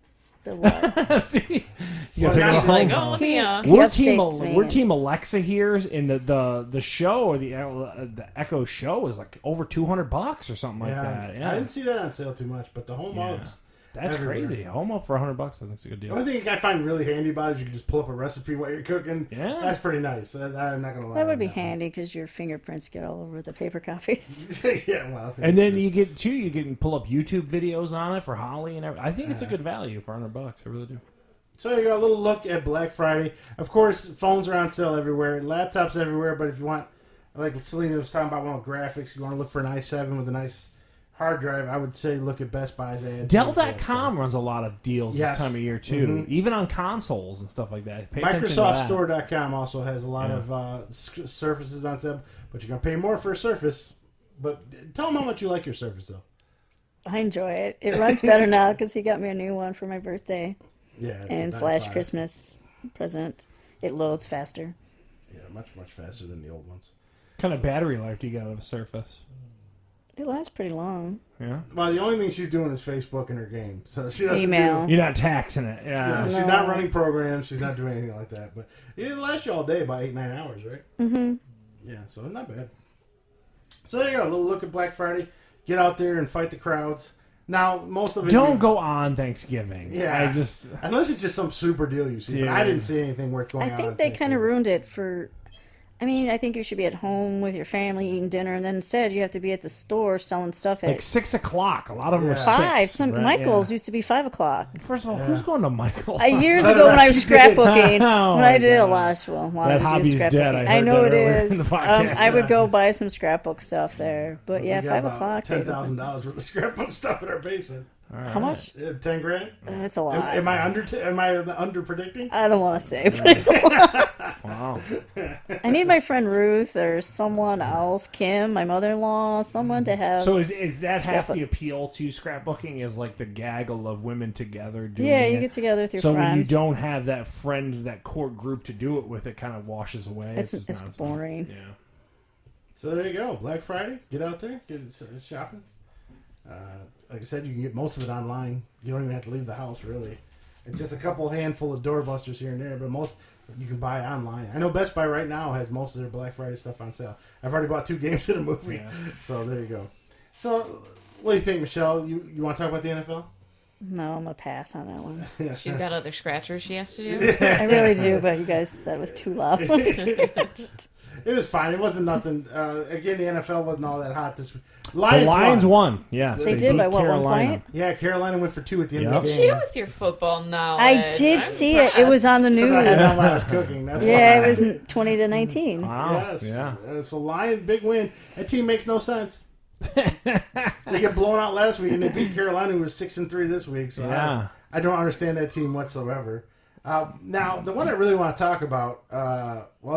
The what? See, you Well, gotta now pick a He's like, Home oh, Hub. let me. He We're upstates me. we're team Alexa here in the show or the Echo show is like over $200 or something like that. Yeah, I didn't see that on sale too much, but the home Yeah. hubs. That's everywhere. crazy. Home Hub for $100, I think it's a good The deal. only thing I find really handy about it is you can just pull up a recipe while you're cooking. Yeah. That's pretty nice. I'm not gonna lie. That would on be one. handy because your fingerprints get all over the paper copies. Yeah, well. And then you can pull up YouTube videos on it for Holly and everything. I think it's a good value for $100. I really do. So you got a little look at Black Friday. Of course, phones are on sale everywhere, laptops everywhere. But if you want, like Selena was talking about, one with graphics, you want to look for an i7 with a nice hard drive, I would say look at Best Buy's ads. Dell.com runs a lot of deals Yes. this time of year too, Mhm. even on consoles and stuff like that. Pay attention to that. MicrosoftStore.com also has a lot Yeah. of Surfaces on sale, but you're going to pay more for a Surface. But tell them how much you like your Surface, though. I enjoy it. It runs better now because he got me a new one for my birthday Yeah, it's and a slash 9.5. Christmas present. It loads faster. Yeah, much faster than the old ones. What kind of battery life do you got on a Surface? It lasts pretty long. Yeah. Well, the only thing she's doing is Facebook in her game, so she doesn't Email. You're not taxing it. Yeah, Yeah. she's not running programs. She's not doing anything like that. But it lasts you all day, about 8-9 hours, right? Mm-hmm. Yeah, so not bad. So there you go. A little look at Black Friday. Get out there and fight the crowds. Now, most of it... Don't go on Thanksgiving. Yeah. I Unless it's just some super deal you see. But Yeah. I didn't see anything worth going on. I think they kind of ruined it for... I mean, I think you should be at home with your family eating dinner, and then instead you have to be at the store selling stuff at like 6 o'clock. A lot of them are Yeah. 5. 6. Some right? Michael's used to be 5 o'clock. Yeah. First of all, who's going to Michael's? Years I ago when I was she did. scrapbooking, Oh, when I my did a God. lot of That hobby's dead. scrapbooking. I heard know that it earlier in is. the podcast. I would go buy some scrapbook stuff there, but yeah, We got 5 about o'clock. $10,000 worth of scrapbook stuff in our basement. How much? 10 grand? That's a lot. Am I under predicting? I don't want to say, but it's a lot. Wow. I need my friend Ruth or someone else, Kim, my mother-in-law, someone to have. So is that half Scrapbook. the appeal to scrapbooking? Is like the gaggle of women together doing yeah, it? you get together with your so when you friends. don't have that friend, that core group to do it with, it kind of washes away. It's just not as fun. boring. Yeah. So there you go. Black Friday. Get out there. Get shopping. Like I said, you can get most of it online. You don't even have to leave the house, really. And just a handful of doorbusters here and there, but most you can buy online. I know Best Buy right now has most of their Black Friday stuff on sale. I've already bought 2 games of the movie. Yeah. So there you go. So what do you think, Michelle? You want to talk about the NFL? No, I'm going to pass on that one. She's got other scratchers she has to do. I really do, but you guys said it was too loud. It was fine. It wasn't nothing. Again, the NFL wasn't all that hot this week. The Lions won. Yes, They did beat by what, 1 Carolina. point? Yeah, Carolina went for 2 at the end Yep. of the She game. with your football knowledge. I did I'm see it. It was on the news. Because I had it while I was cooking. That's Yeah, why. it was 20-19. Wow. Yes. Yeah. So Lions, big win. That team makes no sense. They get blown out last week, and they beat Carolina, who was 6-3 this week. So Yeah. I don't understand that team whatsoever. Now, the one I really want to talk about,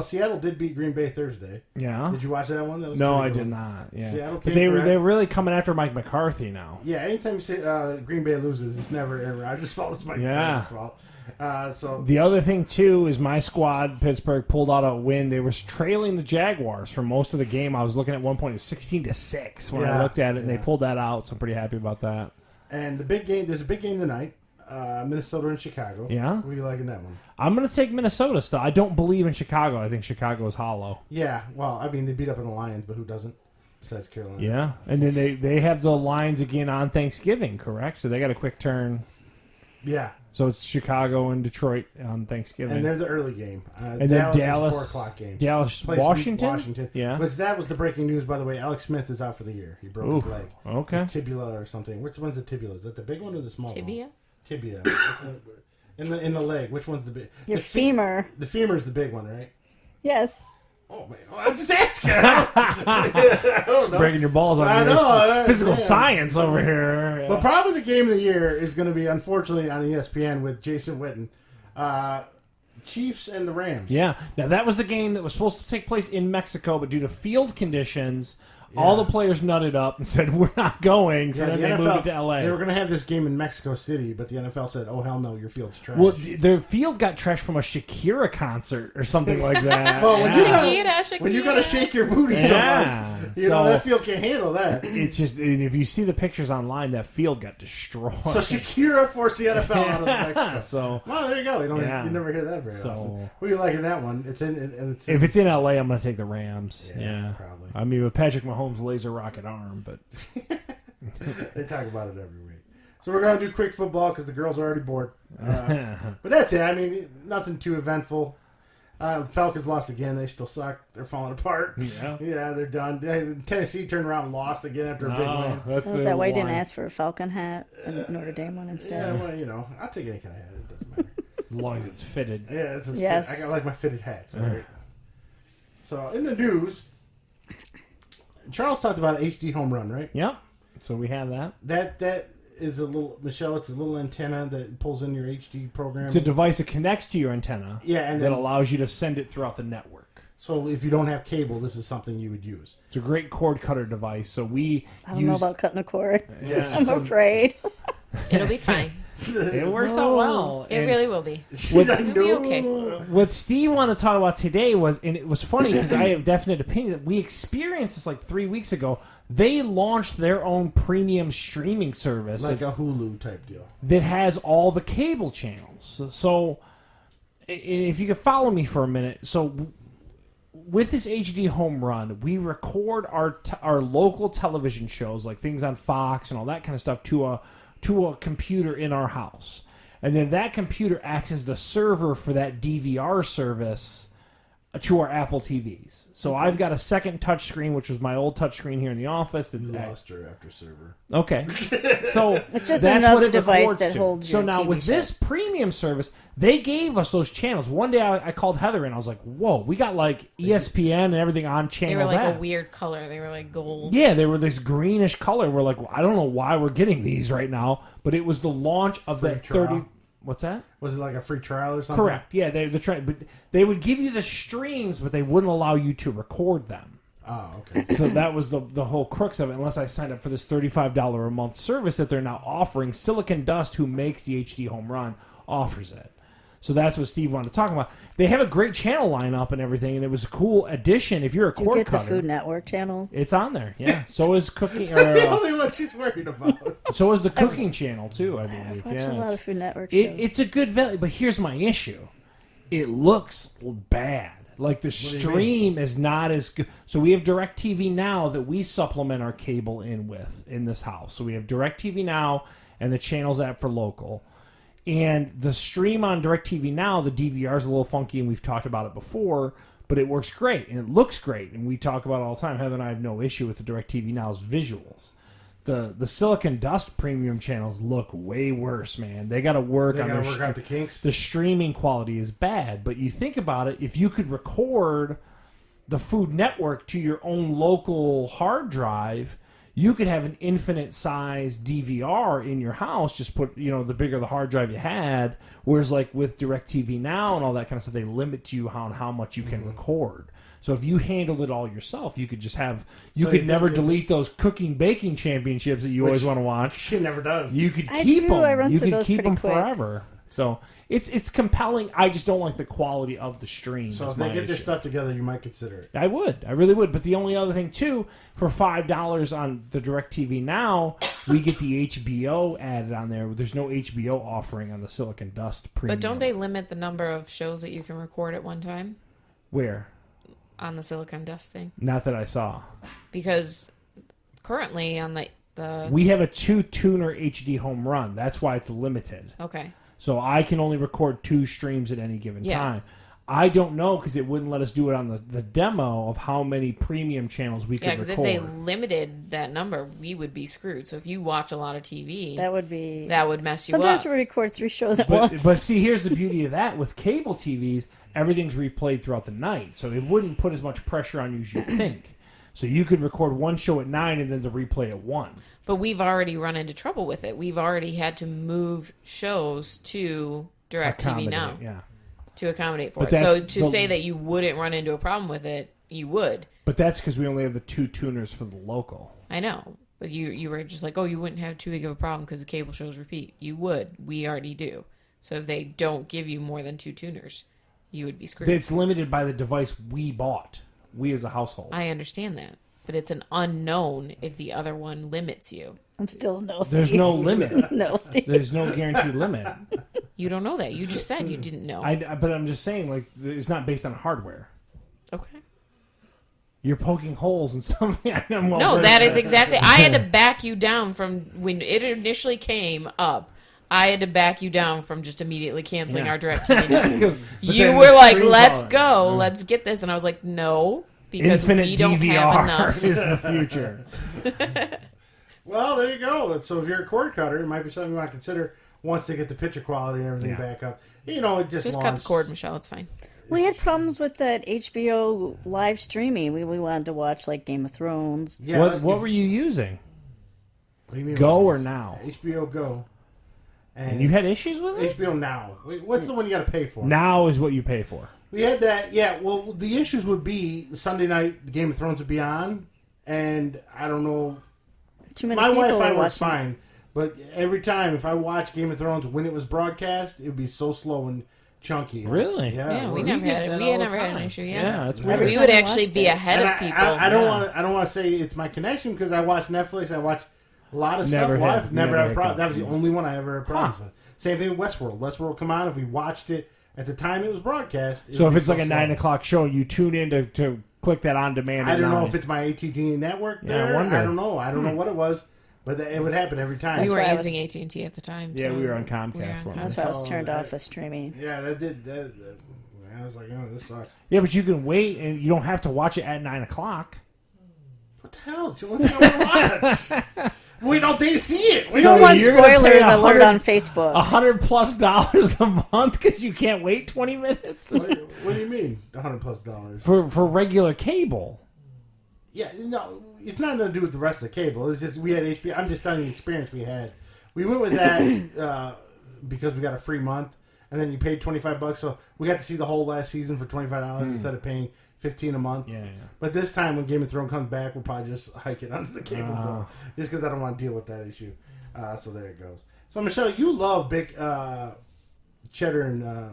Seattle did beat Green Bay Thursday. Yeah. Did you watch that one? That was No, pretty I good did one. not. Yeah. Seattle But came they're correct. really coming after Mike McCarthy now. Yeah, anytime you say Green Bay loses, it's never Aaron Rodgers' fault. It's Mike Yeah. McCarthy's fault. So The other thing too is my squad, Pittsburgh, pulled out a win. They were trailing the Jaguars for most of the game. I was looking at one point, it was 16-6 when I Yeah, looked at it, and yeah. they pulled that out. So I'm pretty happy about that. and the big game, there's a big game tonight. Minnesota and Chicago. Yeah? Who are you liking that one? I'm going to take Minnesota still. I don't believe in Chicago. I think Chicago is hollow. Yeah, well, I mean, they beat up on the Lions, but who doesn't? Besides Carolina. Yeah, and then they have the Lions again on Thanksgiving, correct? So they got a quick turn. Yeah. So it's Chicago and Detroit on Thanksgiving. And they're the early game. And then Dallas, is a 4 o'clock game. Dallas, Plays Washington. Washington. Yeah. But that was the breaking news, by the way. Alex Smith is out for the year. He broke his leg. Okay. His tibula or something. Which one's the tibula? Is that the big one or the small Tibia? one? Tibia. in the leg. Which one's the big? Your the femur. The femur is the big one, right? Yes. Oh, man. I'm just asking. I don't know. Breaking your balls on I this know, physical yeah. science over here. Yeah. But probably the game of the year is going to be, unfortunately, on ESPN with Jason Witten. Chiefs and the Rams. Yeah. Now that was the game that was supposed to take place in Mexico, but due to field conditions, all the players nutted up and said, "We're not going." So then they moved it to LA. They were going to have this game in Mexico City, but the NFL said, "Oh hell no, your field's trash." Well, their field got trashed from a Shakira concert or something like that. Well, when Shakira. you got to shake your booty so Yeah. much, you know that field can't handle that. It's just, and if you see the pictures online, that field got destroyed. So Shakira forced the NFL out of Mexico. So Well, there you go. You never hear that very So- often. Who you liking that one? It's in. if it's in LA, I'm going to take the Rams. Yeah, Yeah, probably. I mean, with Patrick Mahomes' laser rocket arm, but They talk about it every week. So we're going to do quick football because the girls are already bored. But that's it. I mean, nothing too eventful. The Falcons lost again. They still suck. They're falling apart. Yeah. They're done. Tennessee turned around and lost again after a big win. That's Was that why you didn't ask for a Falcon hat and Notre Dame one Yeah, instead? well, I'll take any kind of hat. It doesn't matter. As long as it's fitted. Yeah, it's Yes. I got like my fitted hats. All right. So in the news, Charles talked about an HD home run, right? Yep. So we have that. That is a little, Michelle. It's a little antenna that pulls in your HD program. It's a device that connects to your antenna. Yeah, and that then allows you to send it throughout the network. so if you don't have cable, this is something you would use. It's a great cord cutter device. So we I don't know about cutting a cord. Yeah, I'm afraid. It'll be fine. It works out well. It really will be. It'll be okay. What Steve wanted to talk about today was, and it was funny because I have definite opinion that we experienced this like 3 weeks ago. They launched their own premium streaming service, like a Hulu type deal, that has all the cable channels. So if you could follow me for a minute, so with this HD home run, we record our local television shows, like things on Fox and all that kind of stuff, to a computer in our house. And then that computer acts as the server for that DVR service to our Apple TVs. So I've got a second touch screen, which was my old touch screen here in the office. You lost her after server. Okay. So it's just that's another what it device that to. holds So your now TV with this premium service, they gave us those channels. One day I called Heather and I was like, whoa, we got like ESPN and everything on channels. They were like a weird color. They were like gold. Yeah, they were this greenish color. We're like, well, I don't know why we're getting these right now, but it was the launch of Free that trial. 30... What's that? Was it like a free trial or something? Correct. Yeah, they're trying, but they would give you the streams, but they wouldn't allow you to record them. Oh, okay. So that was the whole crux of it. Unless I signed up for this $35 a month service that they're now offering. Silicon Dust, who makes the HD home run, offers it. So that's what Steve wanted to talk about. They have a great channel lineup and everything, and it was a cool addition. If you're a cord You get cutter, the Food Network channel. it's on there. Yeah. So is cooking. That's the only one she's worried about. So is the cooking channel too. I believe. I've watched Yeah, a lot it's- of Food Network shows. It's a good value, but here's my issue. It looks bad. Like the stream is not as good. So we have DirecTV Now that we supplement our cable in with in this house. So we have DirecTV Now and the Channels app for local. And the stream on DirecTV Now, the DVR is a little funky, and we've talked about it before, but it works great, and it looks great, and we talk about it all the time. Heather and I have no issue with the DirecTV Now's visuals. The Silicon Dust premium channels look way worse, man. They got to work on their work out the kinks. The streaming quality is bad, but you think about it, if you could record the Food Network to your own local hard drive, you could have an infinite size DVR in your house. Just put, the bigger the hard drive you had. Whereas like with DirecTV Now and all that kind of stuff, they limit you on how much you can record. So if you handled it all yourself, you could just have, you could never delete those cooking baking championships that you always want to watch. She never does. You could I keep do. I them. run You through could those keep pretty them quick. forever. So it's compelling. I just don't like the quality of the stream. So is if they my get their issue. stuff together, you might consider it. I would. I really would. But the only other thing, too, for $5 on the DirecTV Now, we get the HBO added on there. There's no HBO offering on the Silicon Dust premium. But don't they limit the number of shows that you can record at one time Where? on the Silicon Dust thing? Not that I saw. Because currently on the We have a 2-tuner HD home run. That's why it's limited. okay. So I can only record 2 streams at any given time. I don't know because it wouldn't let us do it on the demo of how many premium channels we could Yeah, because if record. they limited that number, we would be screwed. So if you watch a lot of TV, That would be. that would mess you Sometimes up. we record 3 shows at But, once. but see, here's the beauty of that. With cable TVs, everything's replayed throughout the night. So it wouldn't put as much pressure on you as you think. So you could record one show at 9 and then the replay at 1. But we've already run into trouble with it. We've already had to move shows to DirecTV Now Accommodate, yeah. to accommodate for But it. So that's to the- say that you wouldn't run into a problem with it, you would. But that's because we only have the 2 tuners for the local. I know. But you were just like, oh, you wouldn't have too big of a problem because the cable shows repeat. You would. We already do. So if they don't give you more than 2 tuners, you would be screwed. It's limited by the device we bought. We as a household. I understand that. But it's an unknown if the other one limits you. I'm still no Steve. There's no limit. No, Steve. There's no guaranteed limit. You don't know that. You just said you didn't know. But I'm just saying, like, it's not based on hardware. Okay. You're poking holes in something. I'm well No, versed that in. is exactly. I had to back you down from when it initially came up. I had to back you down from just immediately canceling Yeah. our DirecTV Now. Because- but You then were the like, stream "Let's quality. go, let's get this," and I was like, "No, because Infinite we don't DVR have enough." is the future. Well, there you go. So if you're a cord cutter, it might be something you want to consider once they get the picture quality and everything back up. It just Just cut launched. the cord, Michelle. It's fine. We had problems with that HBO live streaming. We wanted to watch like Game of Thrones. Yeah, What were you using? What do you mean? Go or Now? HBO Go. And you had issues with it? HBO Now. Wait, what's the one you got to pay for? Now is what you pay for. We had that. Yeah. Well, the issues would be Sunday night. Game of Thrones would be on, and I don't know. Too many My people Wi-Fi were works watching. fine, But every time, if I watch Game of Thrones when it was broadcast, it would be so slow and chunky. Really? Yeah, we we never did had it. that We all had the never had an time. issue. Yeah, that's Every weird. We time would I actually watched be it. ahead And of people. I don't want to say it's my connection because I watch Netflix. I watch a lot of Never stuff had- live. Never never had had problems. That was the connection. only one I ever had problems with. Same thing with Westworld. Westworld would come on. If we watched it at the time it was broadcast. So would if be it's like a slow. 9 o'clock show, you tune in to click that on demand. I don't know at if 9. it's my AT&T network Yeah, there. I wonder. I don't know. I don't know what it was, but it would happen every time. We That's were why I was- using AT&T at the time. Yeah, so we were on Comcast. we were on weren't we? That's why I was So turned that- off of streaming. Yeah, that did. I was like, oh, this sucks. Yeah, but you can wait, and you don't have to watch it at 9 o'clock. What the hell? It's the only thing I want to watch. We don't they see it. We We So don't want you're gonna pay spoilers alert on Facebook. $100+ a month because you can't wait 20 minutes to what do you mean? $100+ for regular cable. Yeah, no, it's not nothing to do with the rest of the cable. It's just we had HBO. I'm just telling you the experience we had. We went with that because we got a free month, and then you paid $25, so we got to see the whole last season for $25 instead of paying $15 a month. Yeah. But this time when Game of Thrones comes back, we'll probably just hike it onto the cable bill, just because I don't want to deal with that issue. So there it goes. So Michelle, you love big cheddar and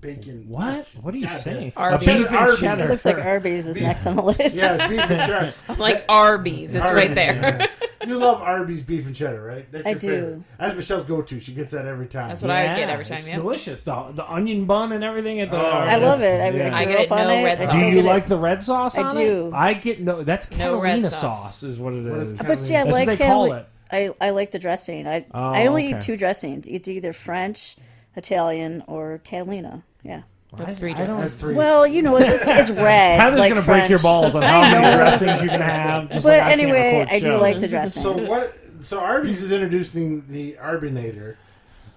bacon. What? What are you God, saying? Arby's. A beef and Arby's. cheddar. It looks like Arby's is next on the list. Yeah, beef and cheddar. I'm like Arby's. It's right Arby's, there. yeah. You love Arby's beef and cheddar, right? That's I your do. favorite. That's Michelle's go-to. She gets that every time. That's what I get every time. It's Yeah. delicious. The onion bun and everything at the. I love it. I mean, yeah. I I grew get up on no it. red I sauce. Do still you get it. like the red sauce I on do. it? I get no. That's No red Catalina sauce. sauce is what it What is. is But see, I That's like what they call it. it. I like the dressing. I Oh, only okay. eat two dressings. It's either French, Italian, or Catalina. Yeah. That's three I don't- dressings. That's three. Well, you know, it's red. Heather's like gonna French. break your balls on how many dressings you can have. Just But like I can't anyway, record I do shows. like the dressing. So what? So Arby's is introducing the Arbinator.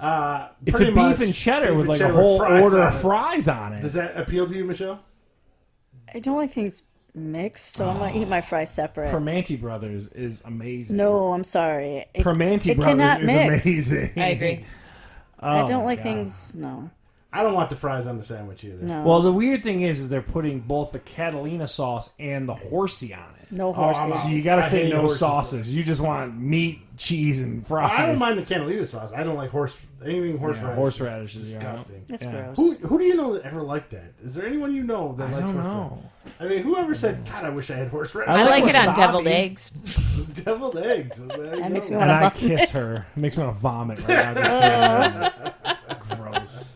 It's Pretty a much beef and cheddar beef with and like cheddar a whole fries order on of it. fries on it. Does that appeal to you, Michelle? I don't like things mixed, so I'm gonna eat my fries separate. Primanti Brothers is amazing. No, I'm sorry. Primanti it cannot Brothers is mix. amazing. I agree. I Oh, don't like God. things. No, I don't want the fries on the sandwich either. no. Well, the weird thing is they're putting both the Catalina sauce and the horsey on it. no I'm horses. out. So you got to I say hate no horses. sauces. You just want meat, cheese, and fries. I don't mind the Catalina sauce. I don't like anything horseradish. horseradishes, yeah. Disgusting. That's Yeah. gross. Who do you know that ever liked that? Is there anyone you know that I likes don't horseradish? know. I mean, whoever said, "God, I wish I had horseradish." I like it on wasabi. deviled eggs. deviled eggs. That makes me And want to I vomit. kiss her. It makes me want to vomit right now. Gross.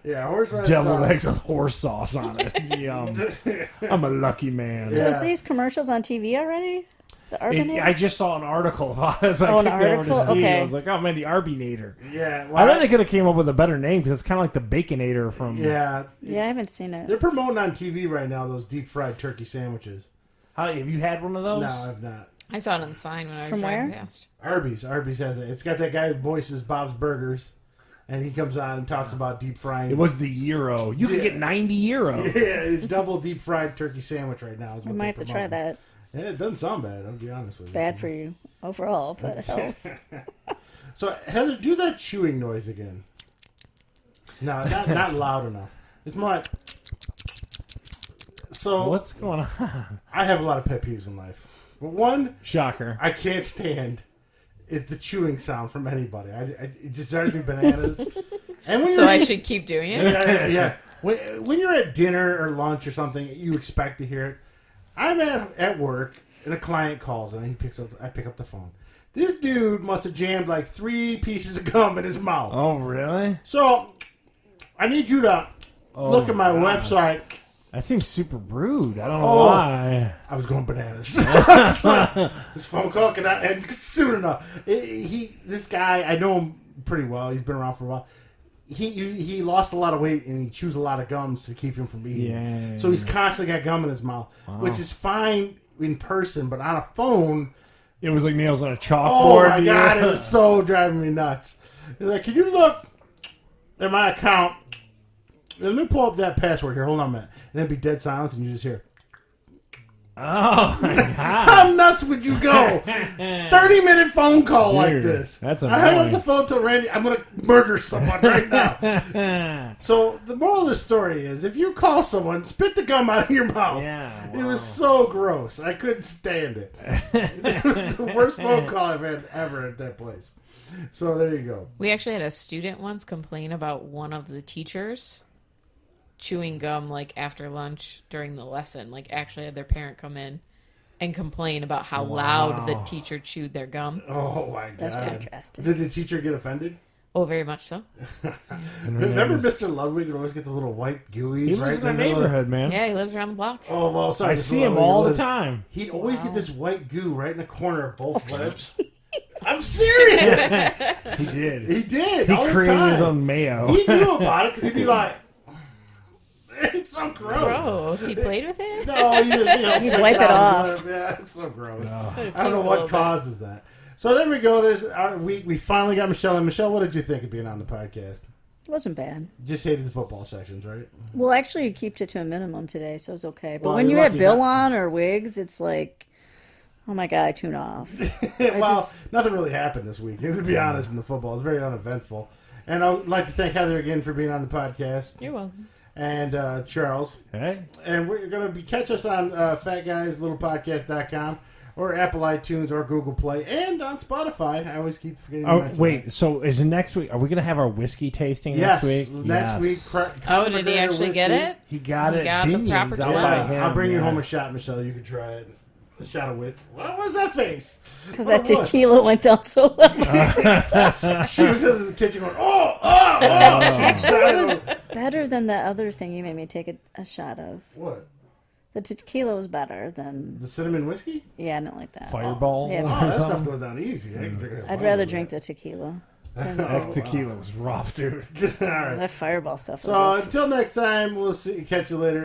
Yeah, horseradish. Deviled sauce. eggs with horse sauce on it. Yum. I'm a lucky man. So Yeah. is these commercials on TV already? The Arbinator? I just saw an article about it, so Oh, I an kicked it over to article? Steve. Okay. I was like, oh man, the Arbinator. Yeah, I thought they could have came up with a better name because it's kind of like the Baconator from. Yeah, Yeah, I haven't seen it. they're promoting on TV right now those deep fried turkey sandwiches. How, have you had one of those? No, I've not. I saw it on the sign when I was From driving where? past. Arby's has it. It's got that guy who voices Bob's Burgers, and he comes on and talks about deep frying. It was the euro. You could Yeah. get 90 euro. Yeah, double deep fried turkey sandwich right now. Is I what might they're have to try promoting. that. Yeah, it doesn't sound bad. I'll be honest with you. Bad for you overall, but health. So Heather, do that chewing noise again. No, not loud enough. It's more like. So What's going on? I have a lot of pet peeves in life, but one Shocker. I can't stand is the chewing sound from anybody. It just drives me bananas. And when So you're I should keep doing it? yeah. When you're at dinner or lunch or something, you expect to hear it. I'm at work and a client calls and I pick up the phone. This dude must have jammed like 3 pieces of gum in his mouth. Oh, really? So I need you to look at my God. website. That seems super rude. I don't know Oh. why. I was going bananas. It's like, this phone call cannot end soon enough. This guy, I know him pretty well. He's been around for a while. He lost a lot of weight and he chews a lot of gums to keep him from eating. Yeah. So he's constantly got gum in his mouth, which is fine in person, but on a phone, It was like nails on a oh chalkboard. my god, it was so driving me nuts. He's like, can you look at my account? Let me pull up that password here. Hold on a minute. And then be dead silence and you just hear. Oh my god! How nuts would you go? 30-minute phone call like Dude, this. that's I hung up annoying. the phone to Randy. I'm going to murder someone right now. So the moral of the story is, if you call someone, spit the gum out of your mouth. Yeah, It was so gross. I couldn't stand it. It was the worst phone call I've had ever at that place. So there you go. We actually had a student once complain about one of the teachers chewing gum like after lunch during the lesson. Like actually had their parent come in and complain about how loud the teacher chewed their gum. Oh my god. That's fantastic. Did the teacher get offended? Oh, very much so. Remember Mr. Ludwig would always get those little white gooeys He right lives in the middle of- neighborhood, man. Yeah, he lives around the block. Oh, well, sorry. I Mr. see him Ludwig all the lives- time. He'd always get this white goo right in the corner of both lips. I'm serious. He did. He did. He all the created time. his own mayo. He knew about it because he'd be like, it's so gross. Gross. He played with it? No, he just, He'd flick wipe it out off. his lip. Yeah, it's so gross. Oh. I don't know what causes that. So there we go. There's we finally got Michelle. And Michelle, what did you think of being on the podcast? It wasn't bad. Just hated the football sections, right? Well, actually, you kept it to a minimum today, so it was okay. But Well, when you're you have lucky Bill not- on or Wiggs, it's like, oh my god, I tune off. Well, nothing really happened this week. To be honest, in the football, it's very uneventful. And I'd like to thank Heather again for being on the podcast, You're welcome. and Charles. Hey, And we're going to catch us on fatguyslittlepodcast.com or Apple iTunes or Google Play and on Spotify. I always keep forgetting to oh mention wait. that. So is it next week? Are we gonna have our whiskey tasting Yes, next week? next week. Oh, did he actually get it? He got He it. got the Binions proper out 12. by him. I'll bring you yeah. home a shot, Michelle. You can try it. A shot of wit. What was that face? Because What that a wuss. tequila went down so well. She was in the kitchen going, oh. Actually, it was better than the other thing you made me take a shot of. What? The tequila was better than... The cinnamon whiskey? Yeah, I didn't like that. Fireball Yeah. or Oh, that stuff something. goes down easy. I can drink a I'd bottle rather of drink that. the tequila. That tequila was rough, dude. All right. That fireball stuff was So until next time, we'll catch you later.